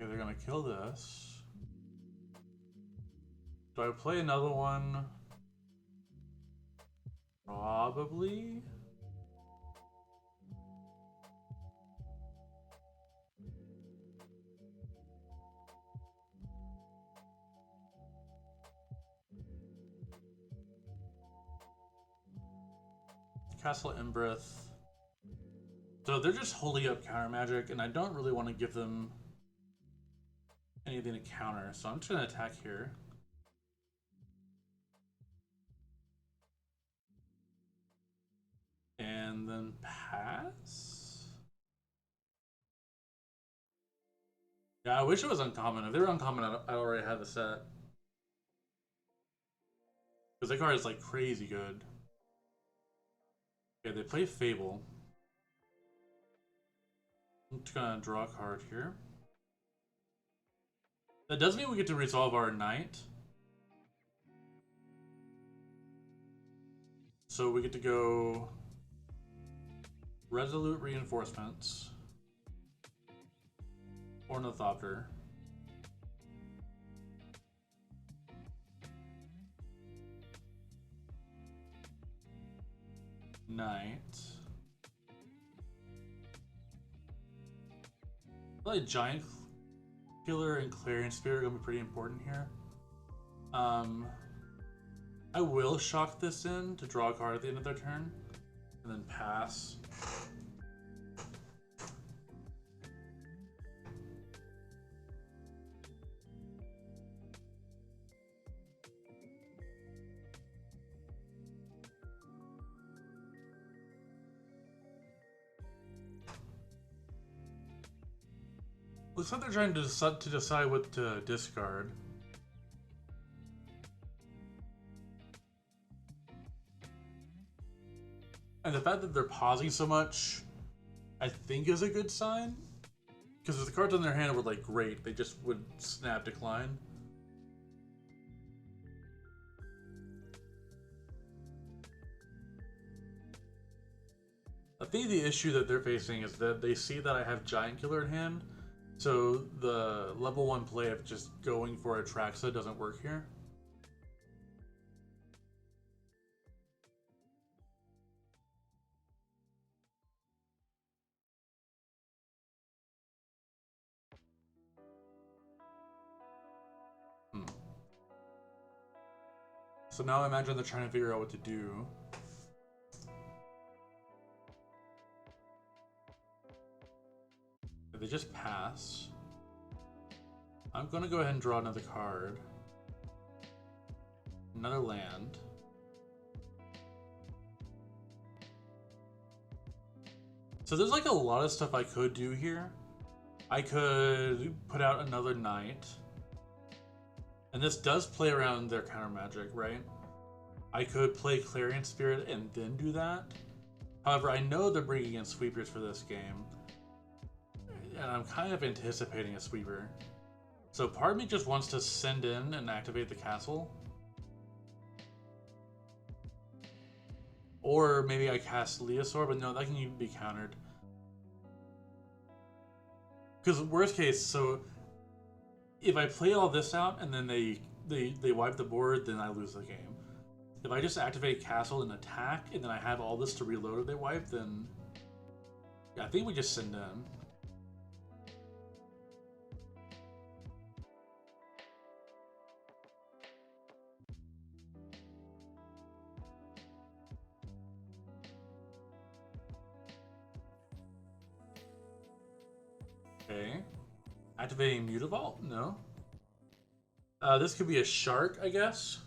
Okay, they're gonna kill this. Do I play another one? Probably. Castle Embreth. So they're just holding up counter magic, and I don't really want to give them anything to counter, so I'm just gonna attack here. And then pass? Yeah, I wish it was uncommon. If they were uncommon, I already had the set. Because that card is like crazy good. Okay, they play Fable. I'm just gonna draw a card here. That does mean we get to resolve our Knight. So we get to go Resolute Reinforcements. Ornithopter. Knight. Probably Giant Killer and Clarion Spirit are gonna be pretty important here. I will shock this in to draw a card at the end of their turn, and then pass. Looks like they're trying to decide what to discard. And the fact that they're pausing so much, I think is a good sign. Because if the cards on their hand were like great, they just would snap decline. I think the issue that they're facing is that they see that I have Giant Killer in hand, so the level 1 play of just going for Atraxa doesn't work here. So now I imagine they're trying to figure out what to do. They just pass. I'm going to go ahead and draw another card. Another land. So there's like a lot of stuff I could do here. I could put out another Knight. And this does play around their counter magic, right? I could play Clarion Spirit and then do that. However, I know they're bringing in sweepers for this game. And I'm kind of anticipating a sweeper. So part of me just wants to send in and activate the castle. Or maybe I cast Leosaur, but no, that can even be countered. Because worst case, so if I play all this out and then they wipe the board, then I lose the game. If I just activate Castle and attack, and then I have all this to reload if they wipe, then yeah, I think we just send in. Okay. Activating Mutavault? No. This could be a shark, I guess.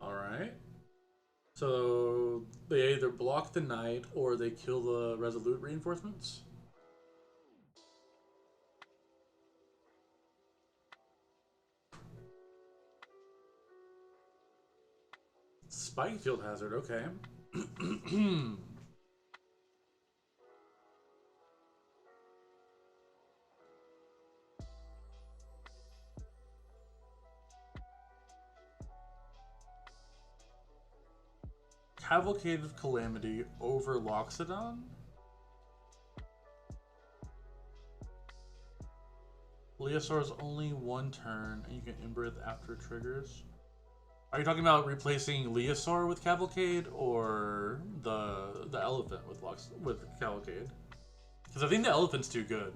Alright. So they either block the knight or they kill the resolute reinforcements. Spike field hazard, okay. Cavalcade of Calamity over Loxodon? Leosaur's only one turn, and you can Emberth after it triggers. Are you talking about replacing Leosaur with Cavalcade, or the elephant with Cavalcade? Because I think the elephant's too good.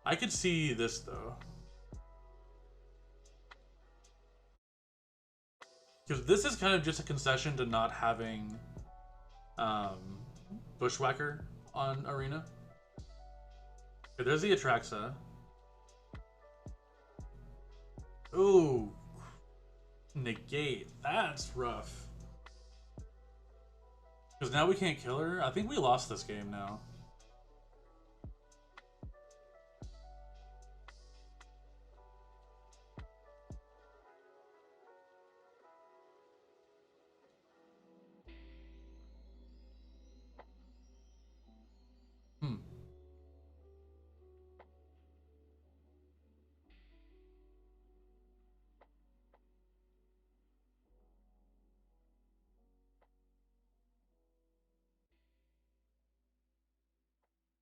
I could see this though. Because this is kind of just a concession to not having Bushwhacker on Arena. Okay, there's the Atraxa. Ooh. Negate. That's rough. Because now we can't kill her. I think we lost this game now.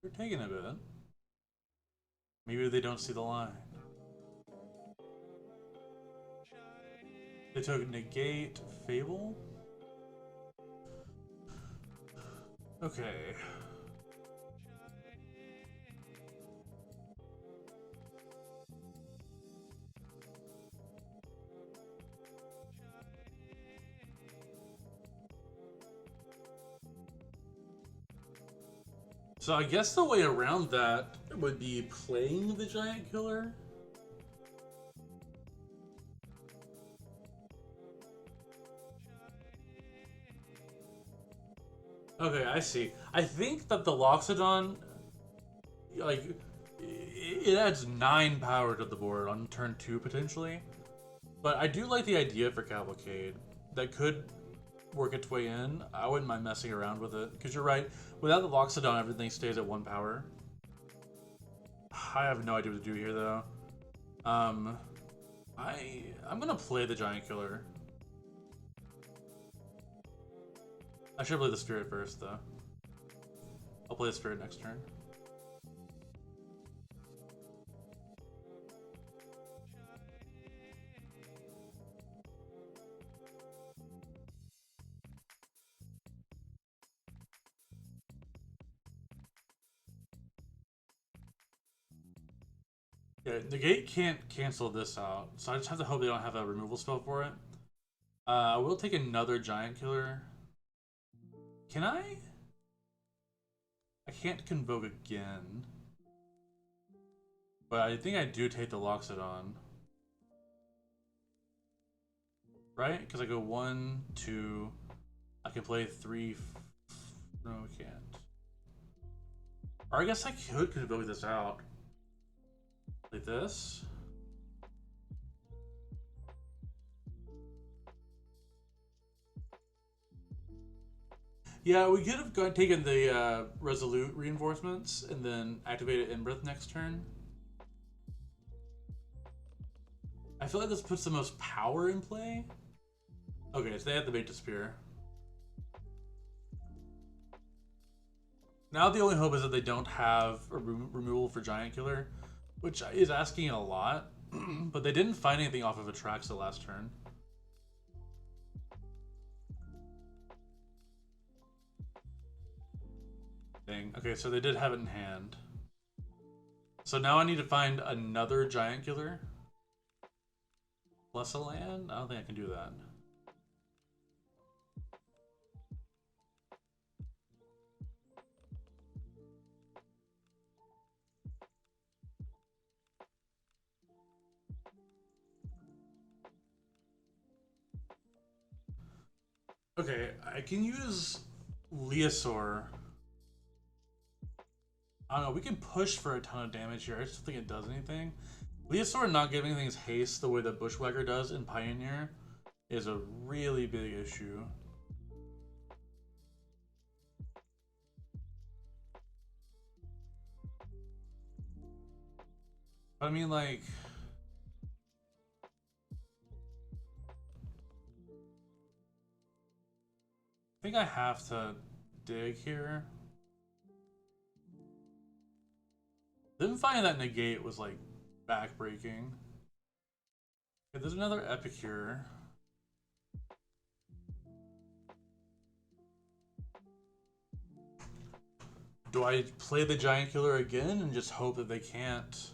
They're taking a bit. Maybe they don't see the line. They took Negate Fable? Okay. So I guess the way around that would be playing the Giant Killer. Okay, I see. I think that the Loxodon, like, it adds 9 power to the board on turn 2 potentially. But I do like the idea for Cavalcade. That could work its way in. I wouldn't mind messing around with it. Because you're right, without the Loxodon, everything stays at 1 power. I have no idea what to do here, though. I'm gonna play the Giant Killer. I should play the Spirit first, though. I'll play the Spirit next turn. Yeah, Negate can't cancel this out, so I just have to hope they don't have a removal spell for it. I will take another Giant Killer. Can I? I can't Convoke again. But I think I do take the Loxodon. Right? Because I go 1, 2. I can play 3. No, I can't. Or I guess I could Convoke this out. Like this. Yeah, we could have taken the Resolute reinforcements and then activated Emberth next turn. I feel like this puts the most power in play. Okay, so they have the bait to spear. Now the only hope is that they don't have a removal for Giant Killer, which is asking a lot, but they didn't find anything off of Atraxa last turn. Dang. Okay, so they did have it in hand. So now I need to find another Giant Killer. Plus a land? I don't think I can do that. Okay, I can use Leosaur. I don't know, we can push for a ton of damage here. I just don't think it does anything. Leosaur not giving things haste the way that Bushwhacker does in Pioneer is a really big issue. I mean, like... I think I have to dig here. Them finding that negate was like backbreaking. Okay, there's another epic here. Do I play the Giant Killer again and just hope that they can't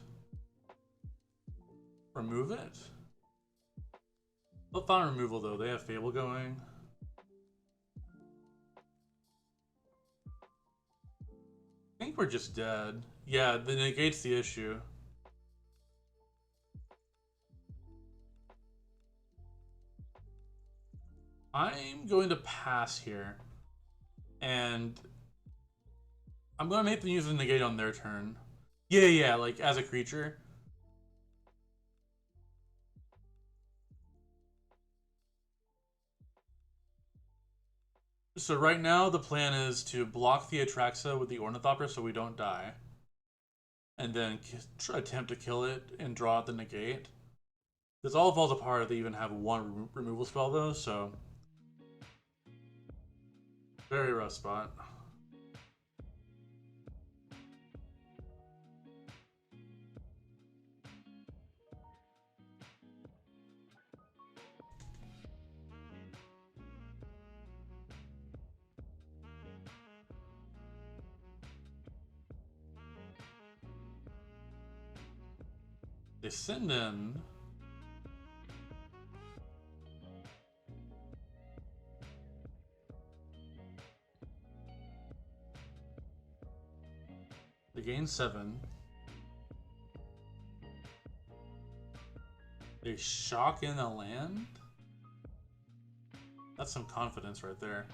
remove it? They'll find removal though, they have Fable going. I think we're just dead. Yeah, the negate's the issue. I'm going to pass here. And I'm going to make them use the negate on their turn. Yeah, like as a creature. So right now the plan is to block the Atraxa with the Ornithopter so we don't die. And then attempt to kill it and draw out the negate. This all falls apart if they even have one removal spell though, so... Very rough spot. They send in... They gain 7. They shock in a land? That's some confidence right there.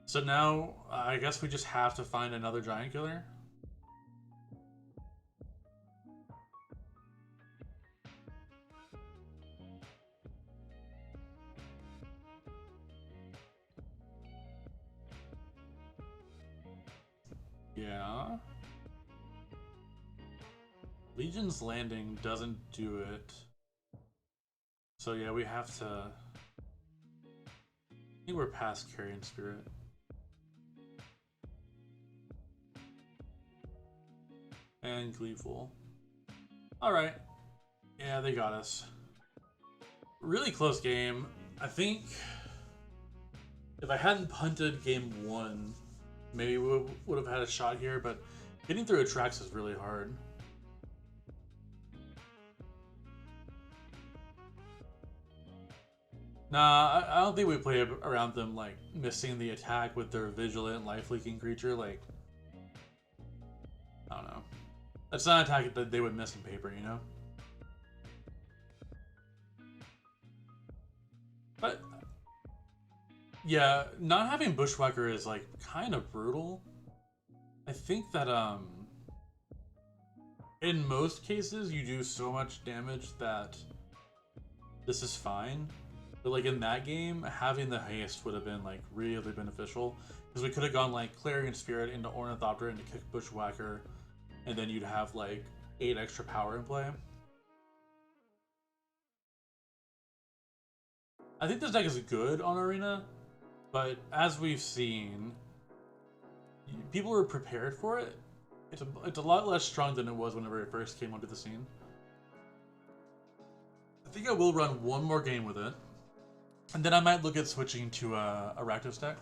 So now, I guess we just have to find another Giant Killer? Yeah. Legion's Landing doesn't do it. So yeah, we have to... I think we're past Carrion Spirit. And Gleeful. Alright. Yeah, they got us. Really close game. I think... if I hadn't punted game 1, maybe we would have had a shot here, but getting through Atraxa is really hard. Nah, I don't think we play around them, like, missing the attack with their vigilant, life-leaking creature, like... I don't know. That's not an attack that they would miss in paper, you know? But... yeah, not having Bushwhacker is, like, kind of brutal. I think that, in most cases, you do so much damage that this is fine. But like in that game, having the haste would have been like really beneficial because we could have gone like Clarion Spirit into Ornithopter into kick Bushwhacker, and then you'd have like 8 extra power in play. I think this deck is good on Arena, but as we've seen, people are prepared for it. It's a lot less strong than it was whenever it first came onto the scene. I think I will run one more game with it, and then I might look at switching to a Rakdos deck.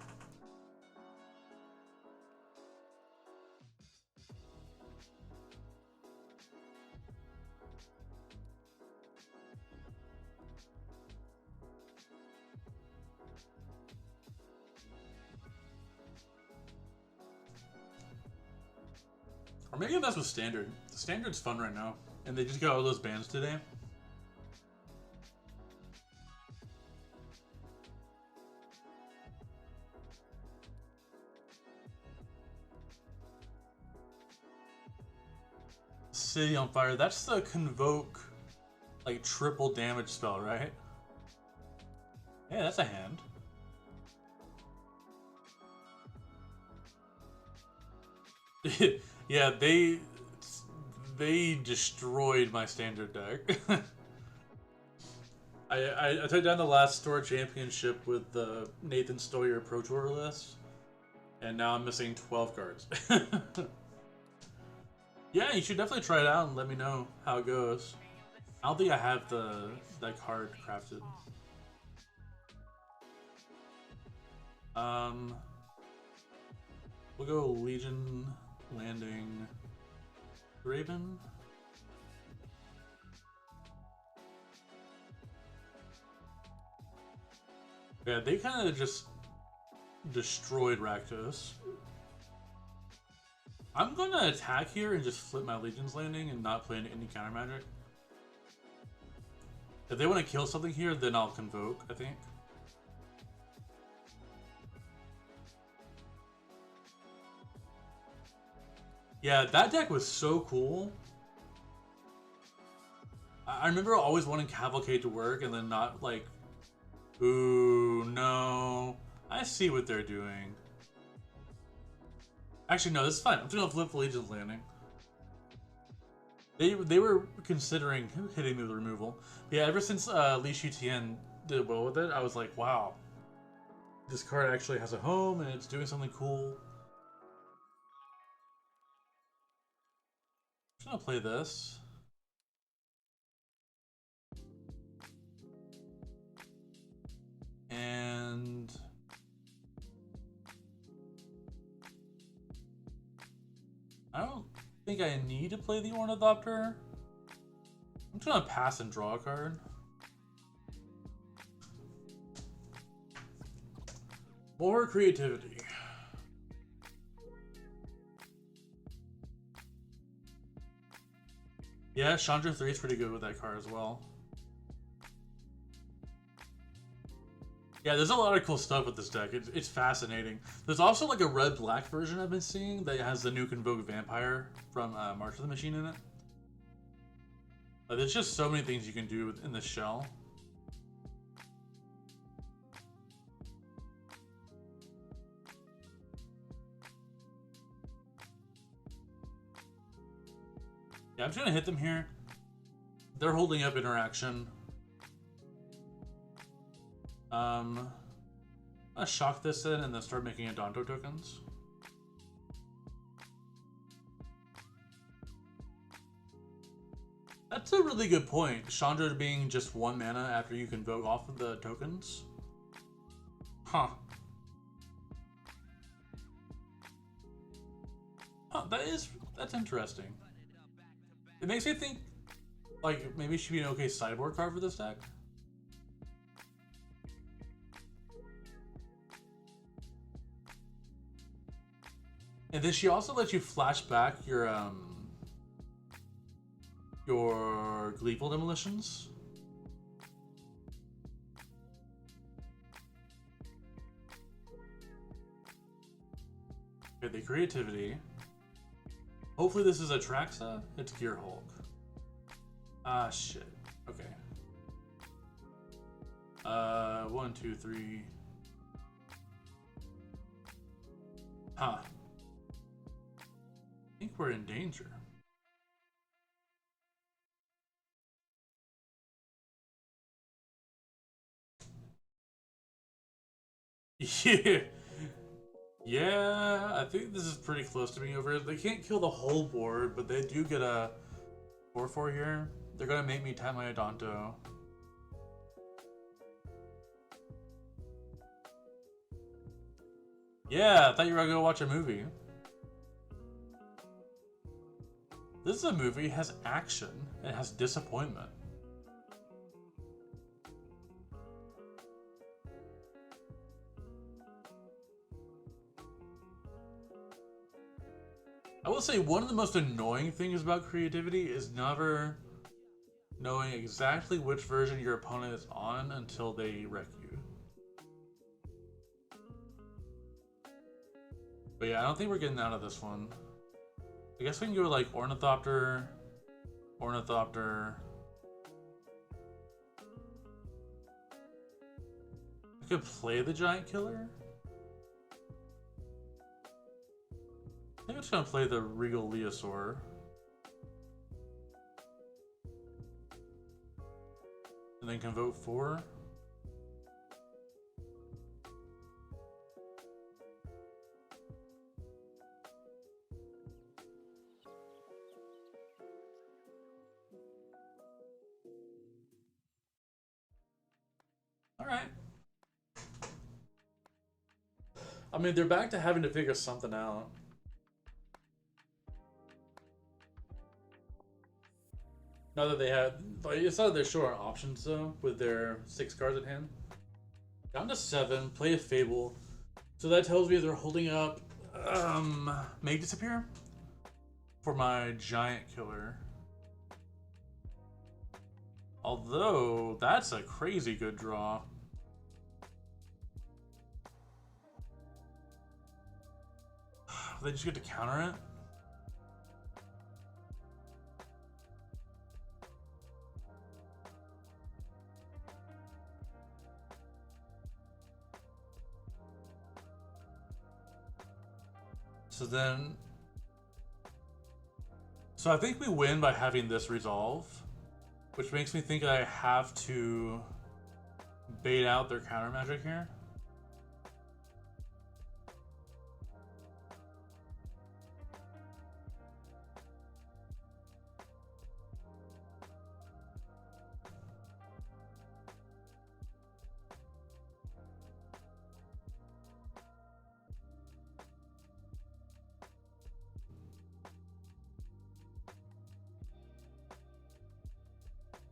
Or maybe that's with Standard. The Standard's fun right now, and they just got all those bans today. City on Fire. That's the Convoke, like, triple damage spell, right? Yeah, that's a hand. Yeah, they destroyed my Standard deck. I took down the last Store Championship with the Nathan Stoyer Pro Tour list, and now I'm missing 12 cards. Yeah, you should definitely try it out and let me know how it goes. I don't think I have that card crafted. We'll go Legion, Landing, Raven. Yeah, they kind of just destroyed Rakdos. I'm gonna attack here and just flip my Legion's Landing and not play any counter magic. If they want to kill something here, then I'll Convoke, I think. Yeah, that deck was so cool. I remember always wanting Cavalcade to work and then not like, ooh, no. I see what they're doing. Actually, no, this is fine. I'm just gonna flip the Legion's Landing. They were considering hitting me with removal. But yeah, ever since Li Shutian did well with it, I was like, wow. This card actually has a home and it's doing something cool. I'm just gonna play this. And I don't think I need to play the Ornithopter. I'm just gonna pass and draw a card. More creativity. Yeah, Chandra 3 is pretty good with that card as well. Yeah, there's a lot of cool stuff with this deck. It's fascinating. There's also like a red-black version I've been seeing that has the new Convoke Vampire from March of the Machine in it. There's just so many things you can do in this shell. Yeah, I'm just gonna hit them here. They're holding up interaction. I'll shock this in and then start making Adonto tokens. That's a really good point. Chandra being just 1 mana after you Convoke off of the tokens. Huh. Huh, that's interesting. It makes me think, like, maybe it should be an okay sideboard card for this deck. And then she also lets you flash back your Gleeful Demolitions. Okay, the creativity. Hopefully this is Atraxa. It's Gear Hulk. Ah, shit. Okay. 1, 2, 3. Huh. I think we're in danger. Yeah. Yeah, I think this is pretty close to being over. They can't kill the whole board, but they do get a 4/4 here. They're gonna make me tap my Adonto. Yeah, I thought you were gonna go watch a movie. This is a movie, it has action, it has disappointment. I will say one of the most annoying things about creativity is never knowing exactly which version your opponent is on until they wreck you. But yeah, I don't think we're getting out of this one. I guess we can go like Ornithopter, Ornithopter. I could play the Giant Killer. I think I'm just gonna play the Regal Leosaur. And then can vote 4. Alright. I mean, they're back to having to figure something out. Now that they have, like, it's not that they're short on options though, with their 6 cards at hand. Down to 7, play a Fable. So that tells me they're holding up, May Disappear for my Giant Killer. Although, that's a crazy good draw. They just get to counter it? So I think we win by having this resolve, which makes me think I have to bait out their counter magic here.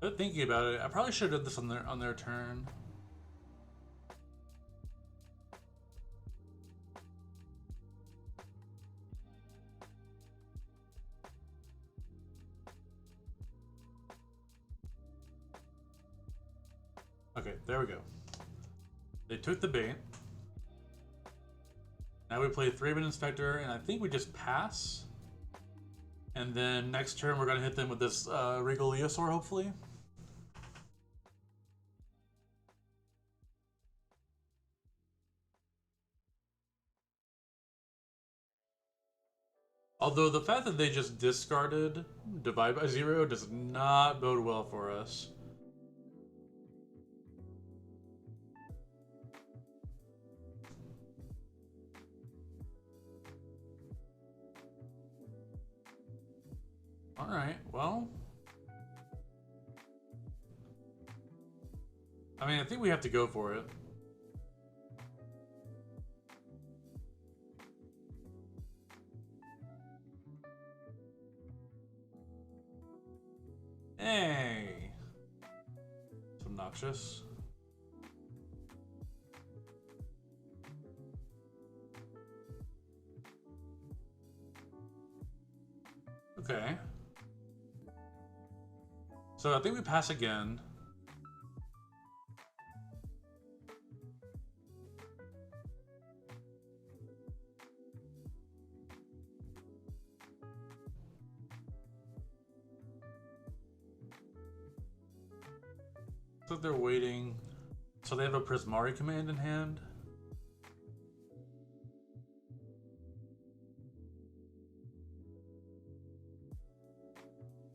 But thinking about it, I probably should have done this on their turn. Okay, there we go. They took the bait. Now we play 3-man Inspector, and I think we just pass. And then next turn we're gonna hit them with this Regal Leosaur, hopefully. Although the fact that they just discarded Divide by 0 does not bode well for us. Alright, well. I mean, I think we have to go for it. Hey! It's obnoxious. Okay. So I think we pass again. So they're waiting. So they have a Prismari command in hand.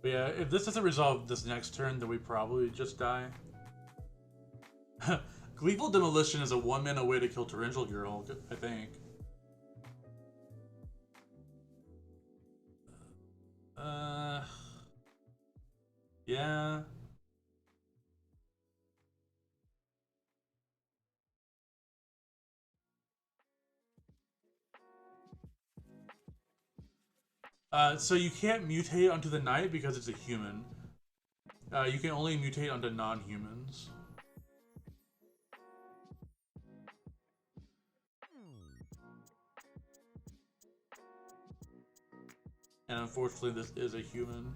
But yeah, if this doesn't resolve this next turn, then we probably just die. Gleeful Demolition is a 1-mana way to kill Torrential Girl, I think. Yeah. So you can't mutate onto the knight because it's a human. You can only mutate onto non-humans. And unfortunately, this is a human.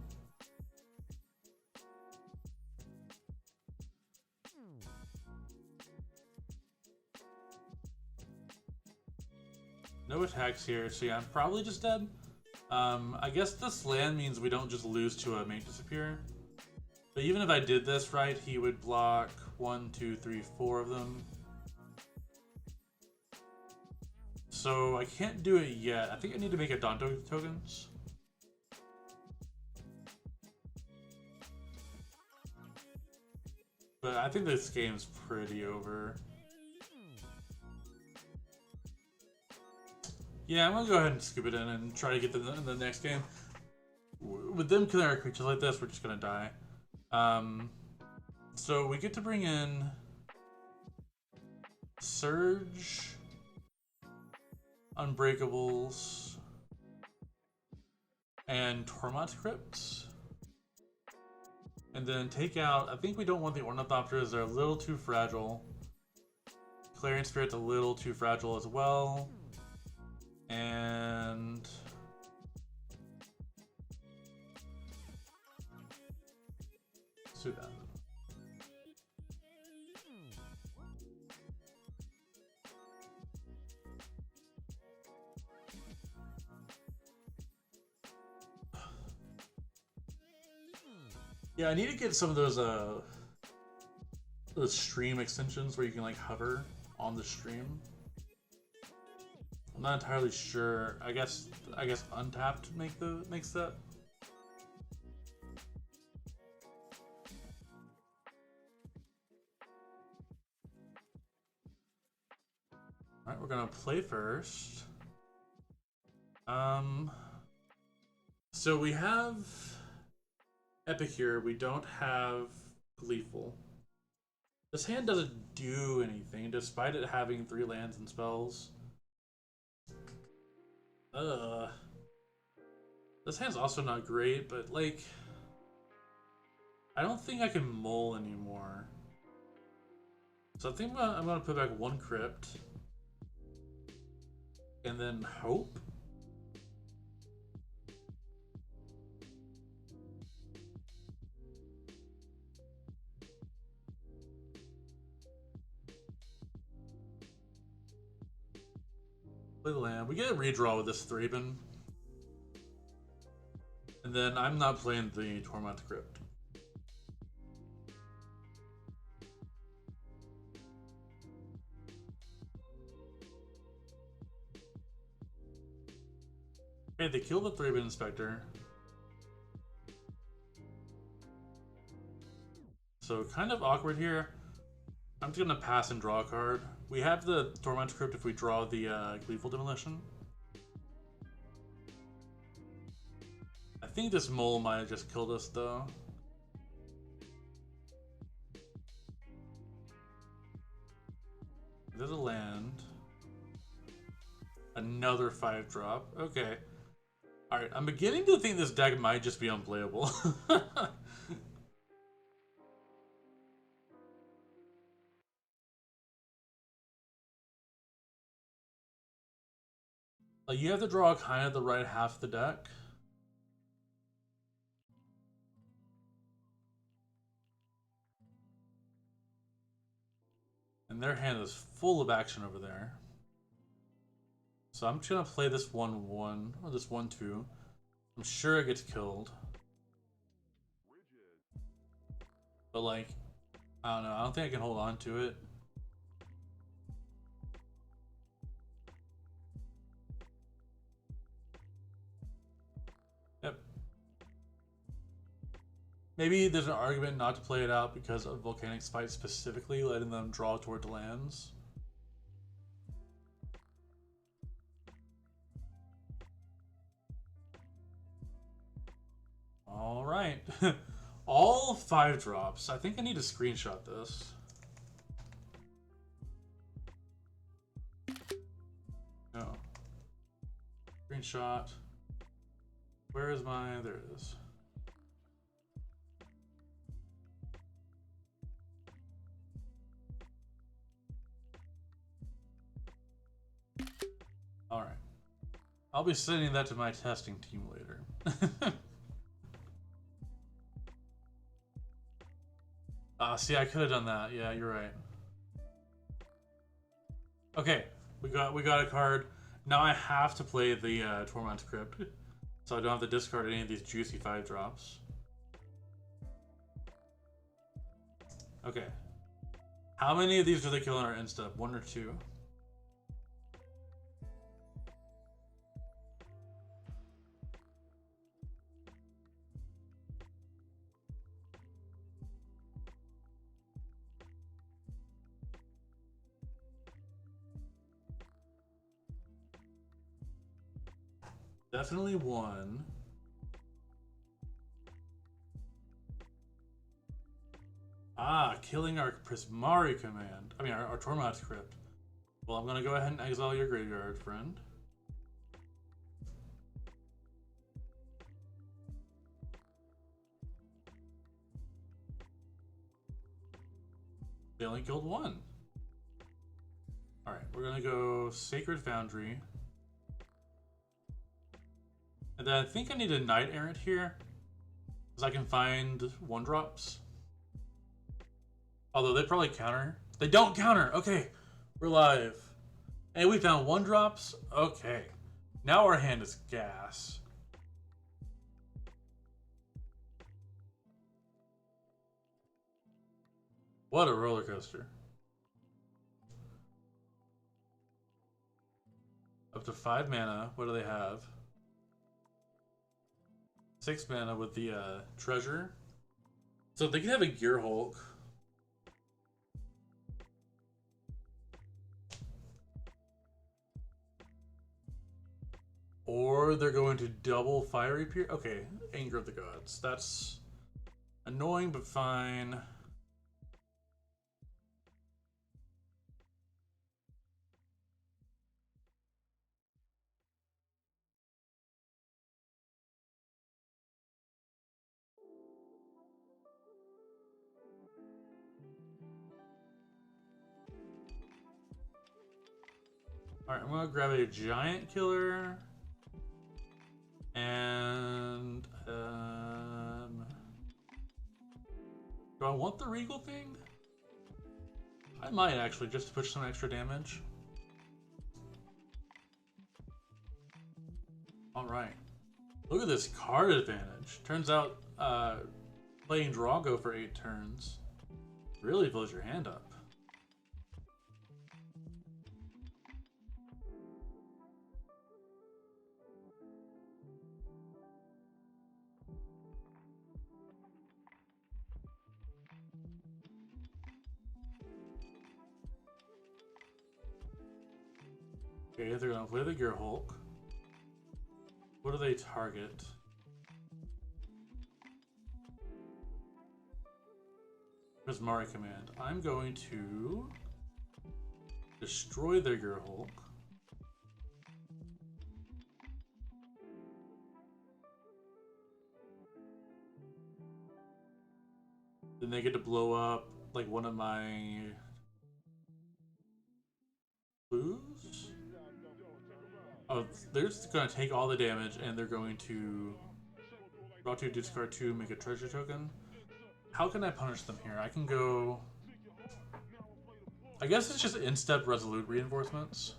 No attacks here, so yeah, I'm probably just dead. I guess this land means we don't just lose to a Make Disappear. But even if I did this right, he would block 1, 2, 3, 4 of them. So I can't do it yet. I think I need to make a Danto tokens. But I think this game's pretty over. Yeah, I'm gonna go ahead and scoop it in and try to get the next game. With them killing our creatures like this, we're just gonna die. So we get to bring in Surge, Unbreakables, and Tormod's Crypts. And then take out, I think we don't want the Ornithopters, they're a little too fragile. Clarion Spirit's a little too fragile as well. And let's do that. Yeah, I need to get some of those stream extensions where you can like hover on the stream. I'm not entirely sure. I guess Untapped makes that. Alright, we're gonna play first. So we have Epicure, we don't have Gleeful. This hand doesn't do anything despite it having 3 lands and spells. This hand's also not great, but like, I don't think I can mull anymore. So I think I'm gonna put back 1 crypt. And then hope. Play the land. We get a redraw with this Thraben. And then I'm not playing the Tormod's Crypt. Okay, they killed the Thraben Inspector. So kind of awkward here. I'm just gonna pass and draw a card. We have the Tormod's Crypt if we draw the Gleeful Demolition. I think this mole might have just killed us though. There's a land. Another 5-drop. Okay. Alright, I'm beginning to think this deck might just be unplayable. Like, you have to draw kind of the right half of the deck. And their hand is full of action over there. So I'm just gonna play this 1-1, or this 1-2. I'm sure it gets killed. But like, I don't know, I don't think I can hold on to it. Yep. Maybe there's an argument not to play it out because of Volcanic Spite specifically, letting them draw toward the lands. All right. All 5 drops. I think I need to screenshot this. No. Screenshot. Where is my... There it is. All right. I'll be sending that to my testing team later. See, I could have done that. Yeah, you're right. Okay, we got a card. Now I have to play the Torment Crypt, so I don't have to discard any of these juicy 5 drops. Okay. How many of these do they kill in our end step? 1 or 2? Definitely 1. Killing our Prismari command. I mean, our Tormod's Crypt. Well, I'm gonna go ahead and exile your graveyard, friend. They only killed 1. Alright, we're gonna go Sacred Foundry. And then I think I need a Knight Errant here, because I can find 1-drops. Although they probably counter. They don't counter! Okay, we're live. And we found 1-drops? Okay. Now our hand is gas. What a roller coaster. Up to 5 mana. What do they have? 6 mana with the treasure. So they can have a Gear Hulk. Or they're going to double Fiery Pierce. Okay, Anger of the Gods. That's annoying, but fine. Alright, I'm gonna grab a Giant Killer. And do I want the Regal thing? I might actually, just to push some extra damage. Alright. Look at this card advantage. Turns out playing Drago for 8 turns really fills your hand up. Okay, they're gonna play the Gear Hulk. What do they target? Prismari command. I'm going to destroy their Gear Hulk. Then they get to blow up like one of my blues. Oh, they're just gonna take all the damage and they're going to draw 2, discard 2, make a treasure token. How can I punish them here? I can go... I guess it's just in-step resolute reinforcements.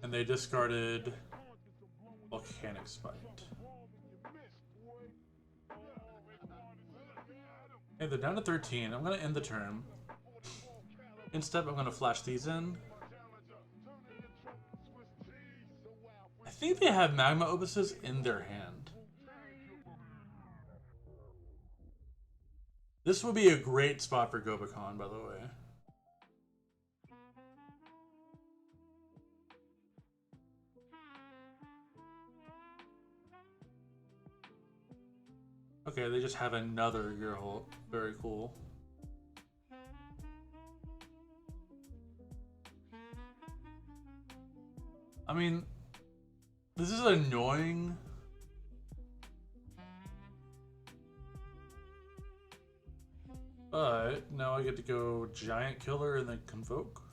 And they discarded Volcanic Spite. Hey, they're down to 13. I'm gonna end the turn. Instead, I'm going to flash these in. I think they have Magma Opuses in their hand. This would be a great spot for Gobakon, by the way. Okay, they just have another Gearhulk. Very cool. I mean, this is annoying. But now I get to go Giant Killer and then Convoke.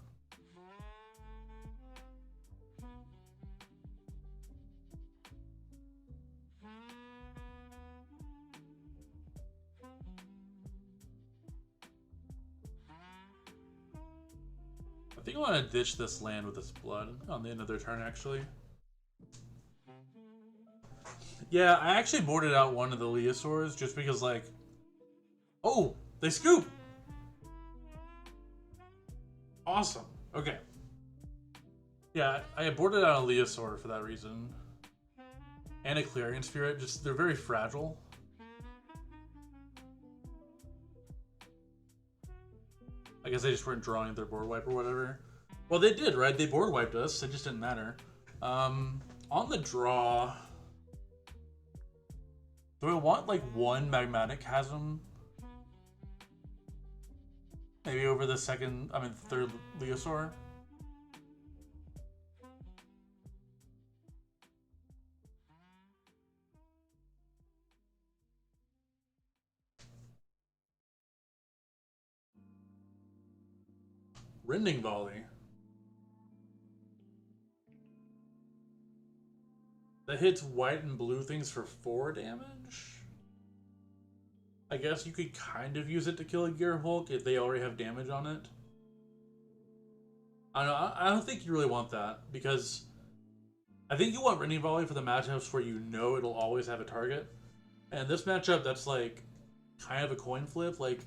I think I want to ditch this land with this blood on the end of their turn, actually. Yeah, I actually boarded out one of the Leosaurs just because, like... Oh! They scoop! Awesome. Okay. Yeah, I aborted out a Leosaur for that reason. And a Clarion Spirit. Just, they're very fragile. I guess they just weren't drawing their board wipe or whatever. Well, they did, right? They board wiped us. It just didn't matter. On the draw... Do I want, like, one Magmatic Chasm? Maybe over the third Leosaur? Rending Volley. That hits white and blue things for 4 damage? I guess you could kind of use it to kill a Gearhulk if they already have damage on it. I don't know, I don't think you really want that, because I think you want Rending Volley for the matchups where you know it'll always have a target. And this matchup, that's like kind of a coin flip. Like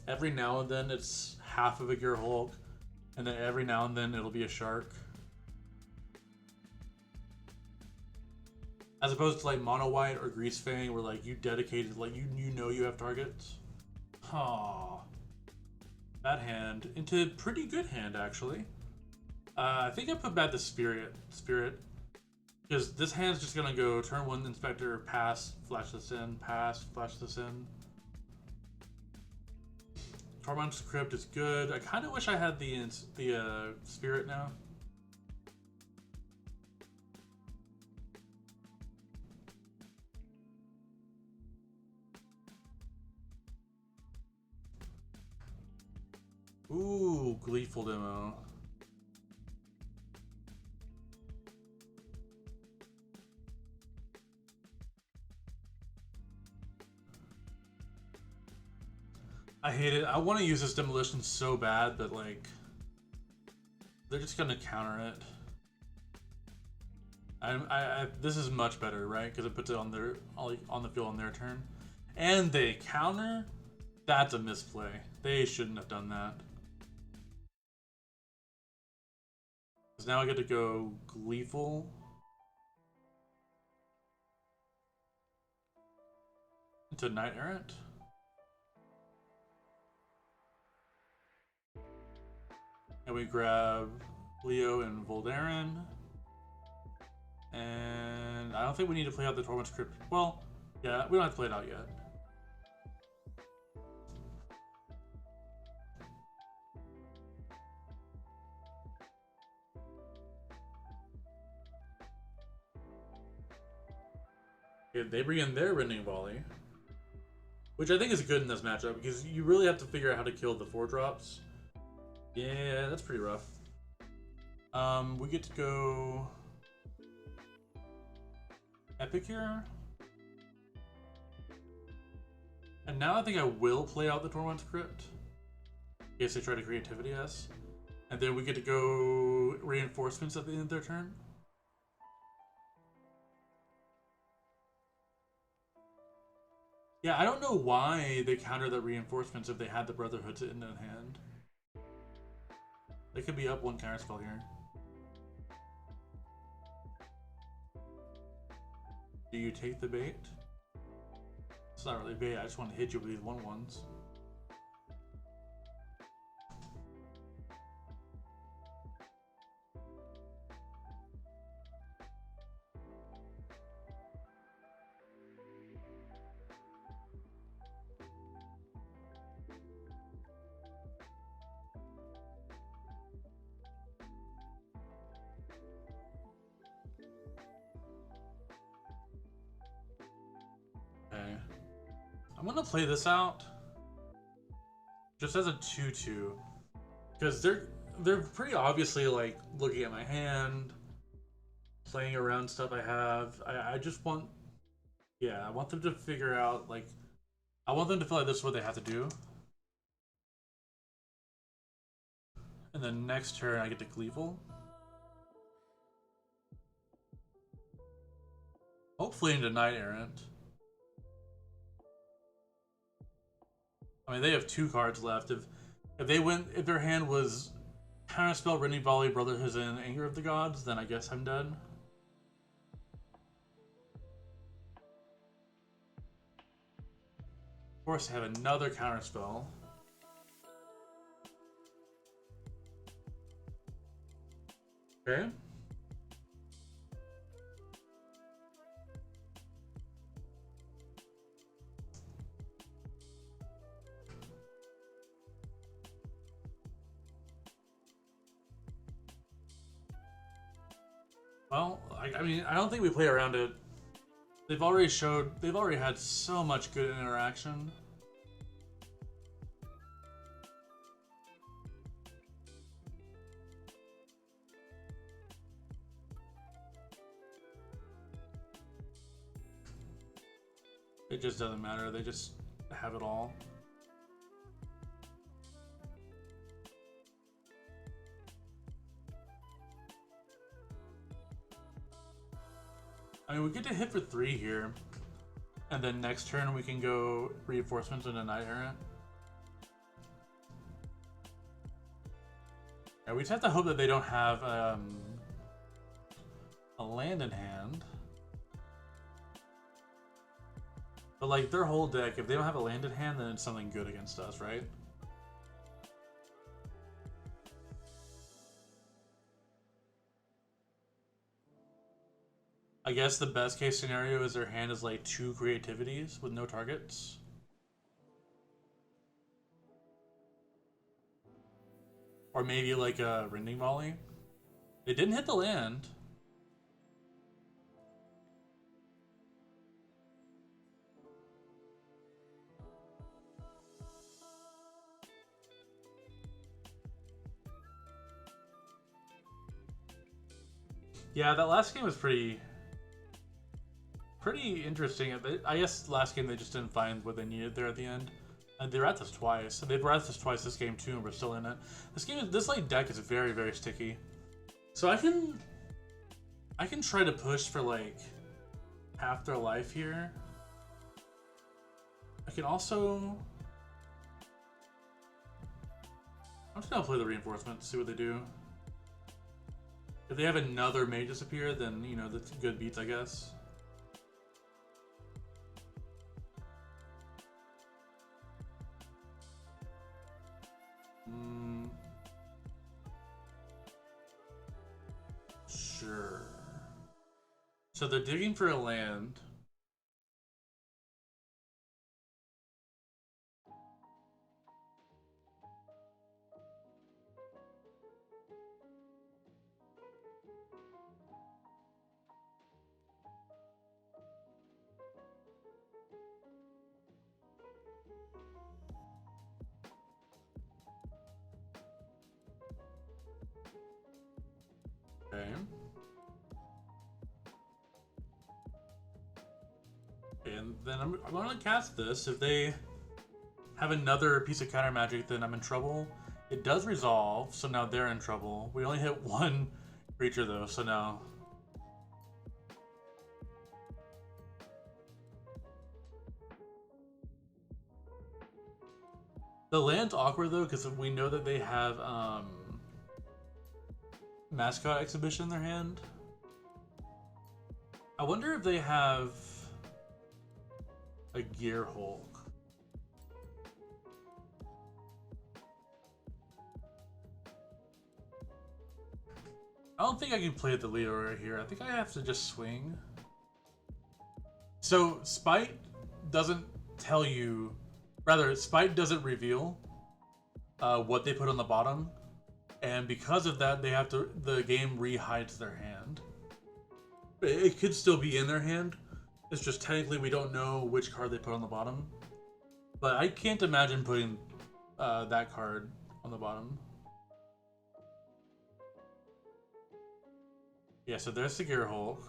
every now and then it's half of a Gearhulk, and then every now and then it'll be a Shark. As opposed to like Mono White or Grease Fang, where like you dedicated, like you know you have targets. Aww. Bad hand into pretty good hand actually. I think I put back the Spirit, because this hand's just gonna go turn 1 Inspector, pass, flash this in, pass, flash this in. Torment's Crypt is good. I kind of wish I had the Spirit now. Ooh, Gleeful Demo. I hate it. I want to use this Demolition so bad, but like they're just gonna counter it. This is much better, right? Because it puts it on their on the field on their turn, and they counter. That's a misplay. They shouldn't have done that. Because now I get to go Gleeful. Into Knight Errant. And we grab Leo and Voldaren. And I don't think we need to play out the Torment's Crypt. Well, yeah, we don't have to play it out yet. Okay, they bring in their Rending Volley, which I think is good in this matchup because you really have to figure out how to kill the 4-drops. Yeah, that's pretty rough. We get to go Epic here. And now I think I will play out the Torment's Crypt. In case they try to Creativity us. And then we get to go Reinforcements at the end of their turn. Yeah, I don't know why they counter the Reinforcements if they had the Brotherhoods in hand. They could be up one counterspell here. Do you take the bait? It's not really bait, I just want to hit you with these 1/1s. Okay. I'm gonna play this out just as a 2/2 because they're pretty obviously like looking at my hand, playing around stuff I have. I just want, yeah, I want them to figure out, like, I want them to feel like this is what they have to do. And then next turn I get to Gleeful. Hopefully into Knight Errant. I mean, they have 2 cards left. If their hand was Counterspell, Rending Volley, Brotherhood, and Anger of the Gods, then I guess I'm dead. Of course, I have another Counterspell. Okay. Well, I mean, I don't think we play around it. They've already had so much good interaction. It just doesn't matter, they just have it all. I mean, we get to hit for 3 here, and then next turn we can go Reinforcements into Knight Errant. Yeah, we just have to hope that they don't have a land in hand. But like their whole deck, if they don't have a land in hand, then it's something good against us, right? I guess the best case scenario is their hand is like 2 creativities with no targets. Or maybe like a Rending Volley. They didn't hit the land. Yeah, that last game was pretty interesting. I guess last game they just didn't find what they needed there at the end. And they were at this twice. And they were at this twice this game too, and we're still in it. This like deck is very, very sticky. So I can try to push for like half their life here. I can also, I'm just gonna play the Reinforcement, see what they do. If they have another Mage disappear, then you know that's good beats, I guess. Sure. So they're digging for a land. Okay. And then I'm going to cast this. If they have another piece of counter magic, then I'm in trouble. It does resolve, so now they're in trouble. We only hit 1 creature though, so now. The land's awkward though, because we know that they have mascot exhibition in their hand. I wonder if they have a Gear Hulk. I don't think I can play the Leo right here. I think I have to just swing. So Spite doesn't tell you, rather Spite doesn't reveal what they put on the bottom, and because of that, they have to. The game re-hides their hand. It could still be in their hand. It's just technically we don't know which card they put on the bottom. But I can't imagine putting that card on the bottom. Yeah, so there's the Gear Hulk.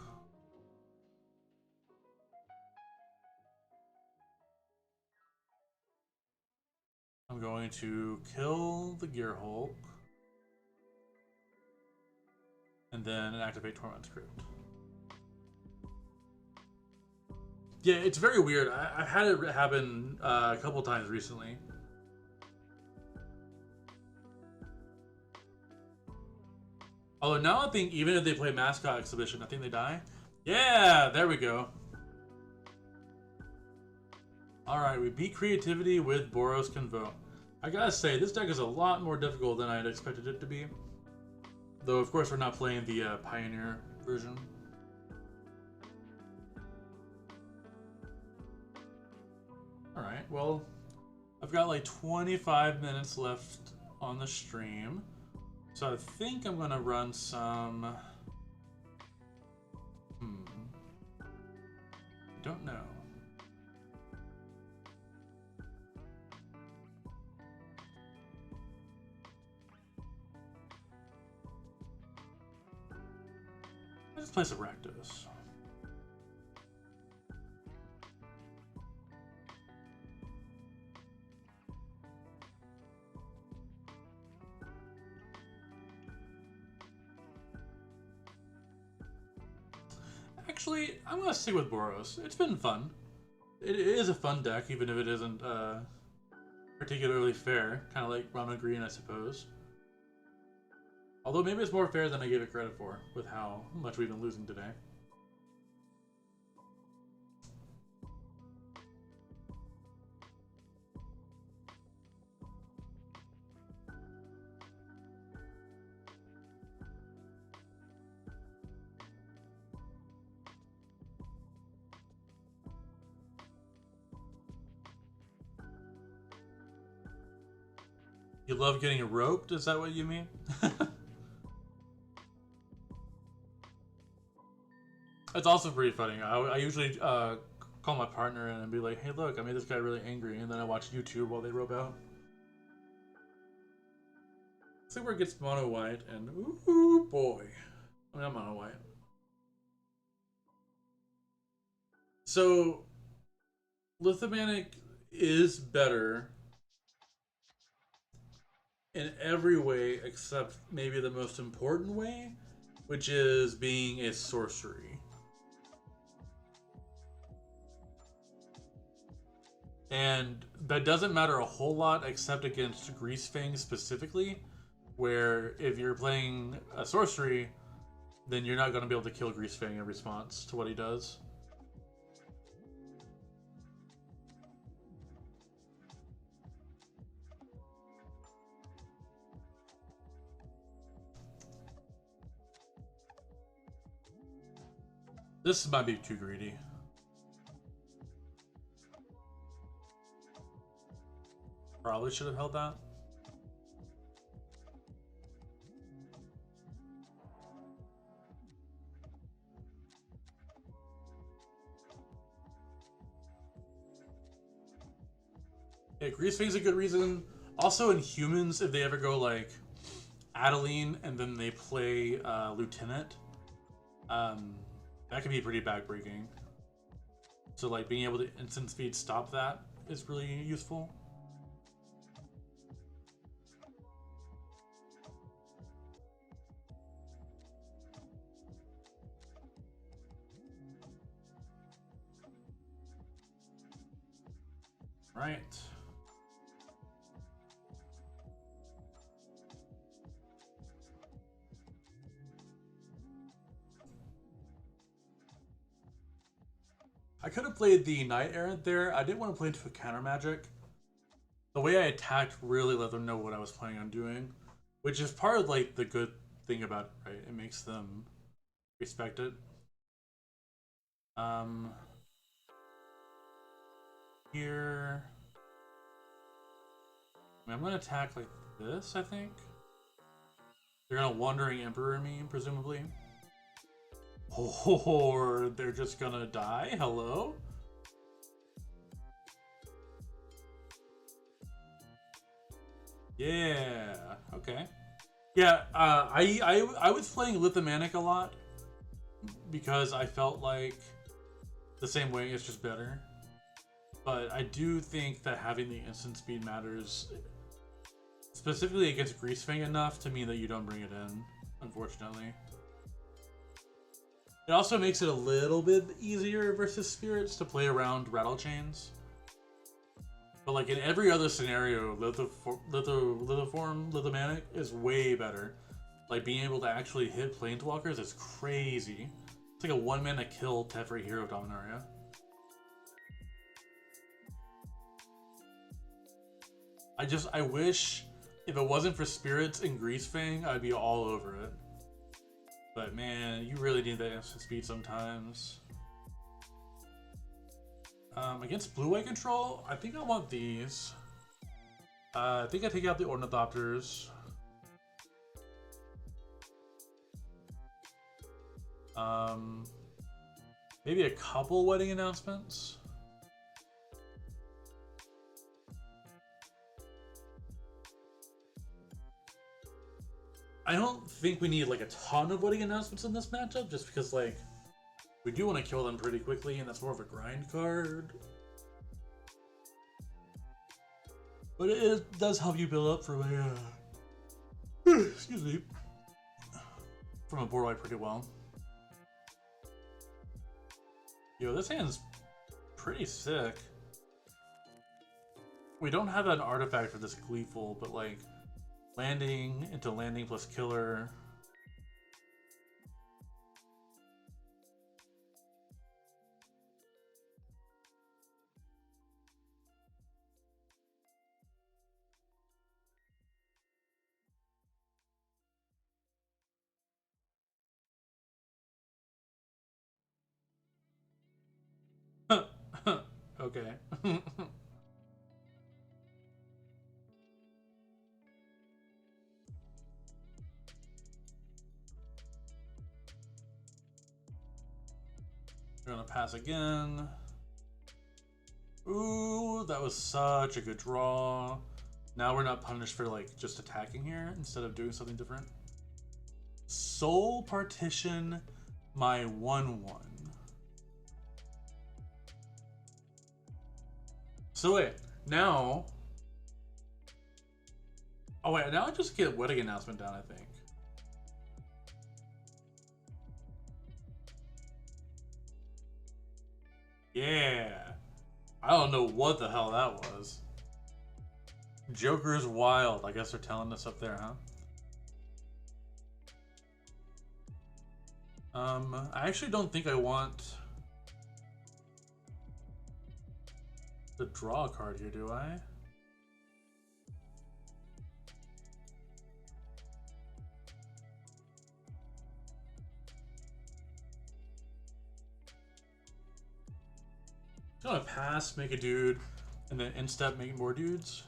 I'm going to kill the Gear Hulk. And then activate Torment Script. Yeah, it's very weird. I've had it happen a couple times recently. Although now I think even if they play Mascot Exhibition, I think they die. Yeah, there we go. Alright, we beat Creativity with Boros Convoke. I gotta say, this deck is a lot more difficult than I had expected it to be. Though, of course, we're not playing the Pioneer version. Alright, well, I've got like 25 minutes left on the stream. So I think I'm gonna run some... Don't know. Let's play some Rakdos. Actually, I'm gonna stick with Boros. It's been fun. It is a fun deck, even if it isn't particularly fair. Kind of like Rama Green, I suppose. Although maybe it's more fair than I gave it credit for, with how much we've been losing today. You love getting roped? Is that what you mean? It's also pretty funny. I usually call my partner in and be like, hey look, I made this guy really angry, and then I watch YouTube while they rope out. See where it gets mono white, and ooh boy. I mean, I'm mono white. So, Lithomantic is better in every way except maybe the most important way, which is being a sorcery. And that doesn't matter a whole lot except against Greasefang specifically, where if you're playing a sorcery, then you're not going to be able to kill Greasefang in response to what he does. This might be too greedy. Probably should have held that. Yeah, Greasefang's a good reason. Also in humans, if they ever go like Adeline and then they play Lieutenant, that can be pretty backbreaking. So like being able to instant speed stop that is really useful. Right. I could have played the Knight Errant there. I didn't want to play into a counter magic. The way I attacked really let them know what I was planning on doing, which is part of like the good thing about it, right? It makes them respect it. Here, I'm gonna attack like this. I think they're gonna Wandering Emperor me, presumably. Or they're just gonna die. Hello. Yeah. Okay. Yeah. I was playing Lithomanic a lot because I felt like the same way. It's just better. But I do think that having the instant speed matters, specifically against Greasefang, enough to mean that you don't bring it in, unfortunately. It also makes it a little bit easier versus spirits to play around Rattle Chains. But like in every other scenario, Lithomanic is way better. Like being able to actually hit Planeswalkers is crazy. It's like a 1-mana kill to every hero of Dominaria. I wish if it wasn't for spirits and Greasefang, I'd be all over it. But man, you really need that instant speed sometimes. Against blue-white control, I think I want these. I think I take out the Ornithopters. Maybe a couple wedding announcements. I don't think we need like a ton of wedding announcements in this matchup, just because like we do want to kill them pretty quickly, and that's more of a grind card. But it does help you build up from a excuse me, from a board wipe pretty well. Yo, this hand's pretty sick. We don't have an artifact for this Gleeful, but like landing into landing plus killer. Okay. We're gonna pass again. Ooh, that was such a good draw. Now we're not punished for like just attacking here instead of doing something different. Soul Partition my 1/1. So wait, now... Oh wait, now I just get wedding announcement down, I think. Yeah. I don't know what the hell that was. Joker's wild. I guess they're telling us up there, huh? I actually don't think I want to draw a card here, do I? I'm gonna pass, make a dude, and then instep make more dudes.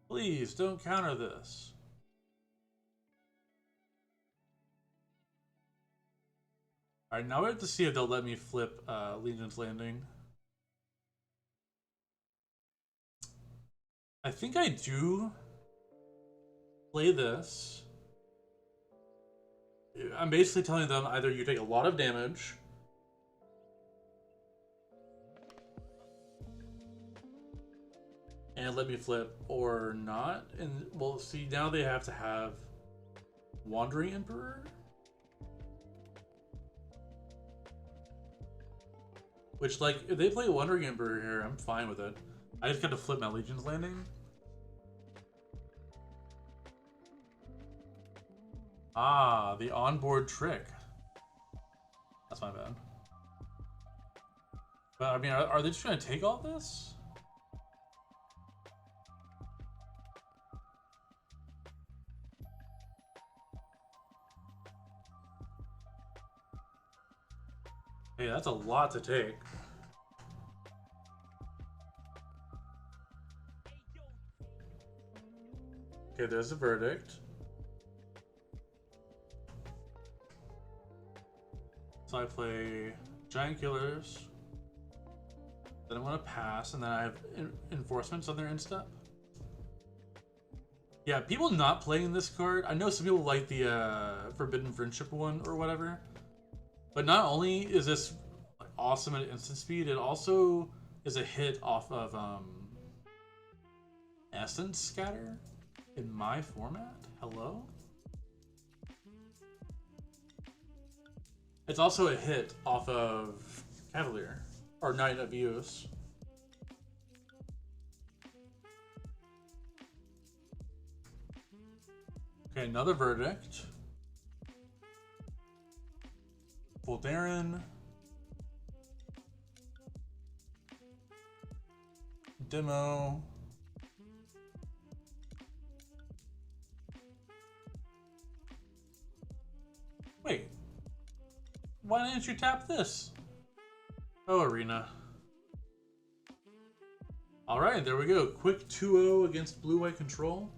Please don't counter this. Alright, now we have to see if they'll let me flip Legion's Landing. I think I do play this. I'm basically telling them either you take a lot of damage and let me flip, or not. And well, see, now they have to have Wandering Emperor, which, like, if they play Wandering Emperor here, I'm fine with it. I just got to flip my Legion's Landing. Ah, the onboard trick. That's my bad. But I mean, are they just trying to take all this? Hey, that's a lot to take. Okay, there's the verdict. So I play Giant Killers. Then I'm gonna pass, and then I have enforcements on their end step. Yeah, people not playing this card. I know some people like the Forbidden Friendship one or whatever. But not only is this awesome at instant speed, it also is a hit off of Essence Scatter in my format. Hello? It's also a hit off of Cavalier, or Knight of Eos. Okay, another verdict. Voldarin. Demo. Wait. Why didn't you tap this? Oh, Arena. Alright, there we go. Quick 2-0 against Blue-White Control.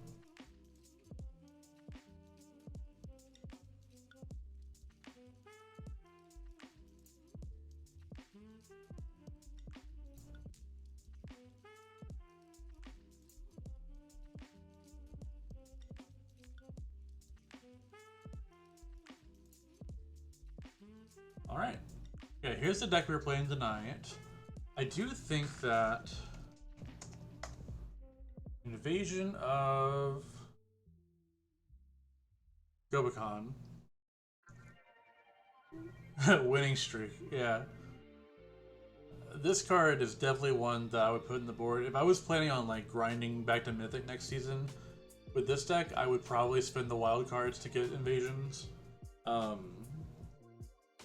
Alright. Yeah, here's the deck we were playing tonight. I do think that Invasion of Gobakon. Winning streak, yeah. This card is definitely one that I would put in the board. If I was planning on like grinding back to Mythic next season, with this deck, I would probably spend the wild cards to get invasions.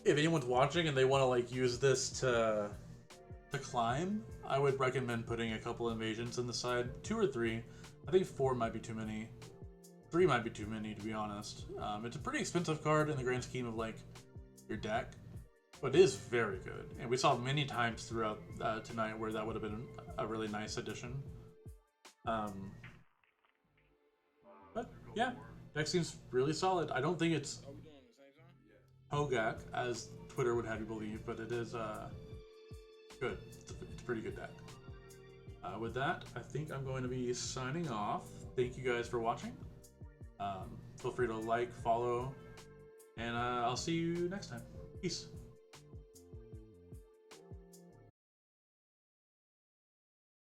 If anyone's watching and they want to like use this to climb, I would recommend putting a couple invasions in the side, 2 or 3. I think 4 might be too many. 3 might be too many, to be honest. It's a pretty expensive card in the grand scheme of like your deck, but it is very good. And we saw many times throughout tonight where that would have been a really nice addition. But yeah, deck seems really solid. I don't think it's Hogak, as Twitter would have you believe, but it is good. It's a pretty good deck. With that, I think I'm going to be signing off. Thank you guys for watching. Feel free to like, follow, and I'll see you next time. Peace.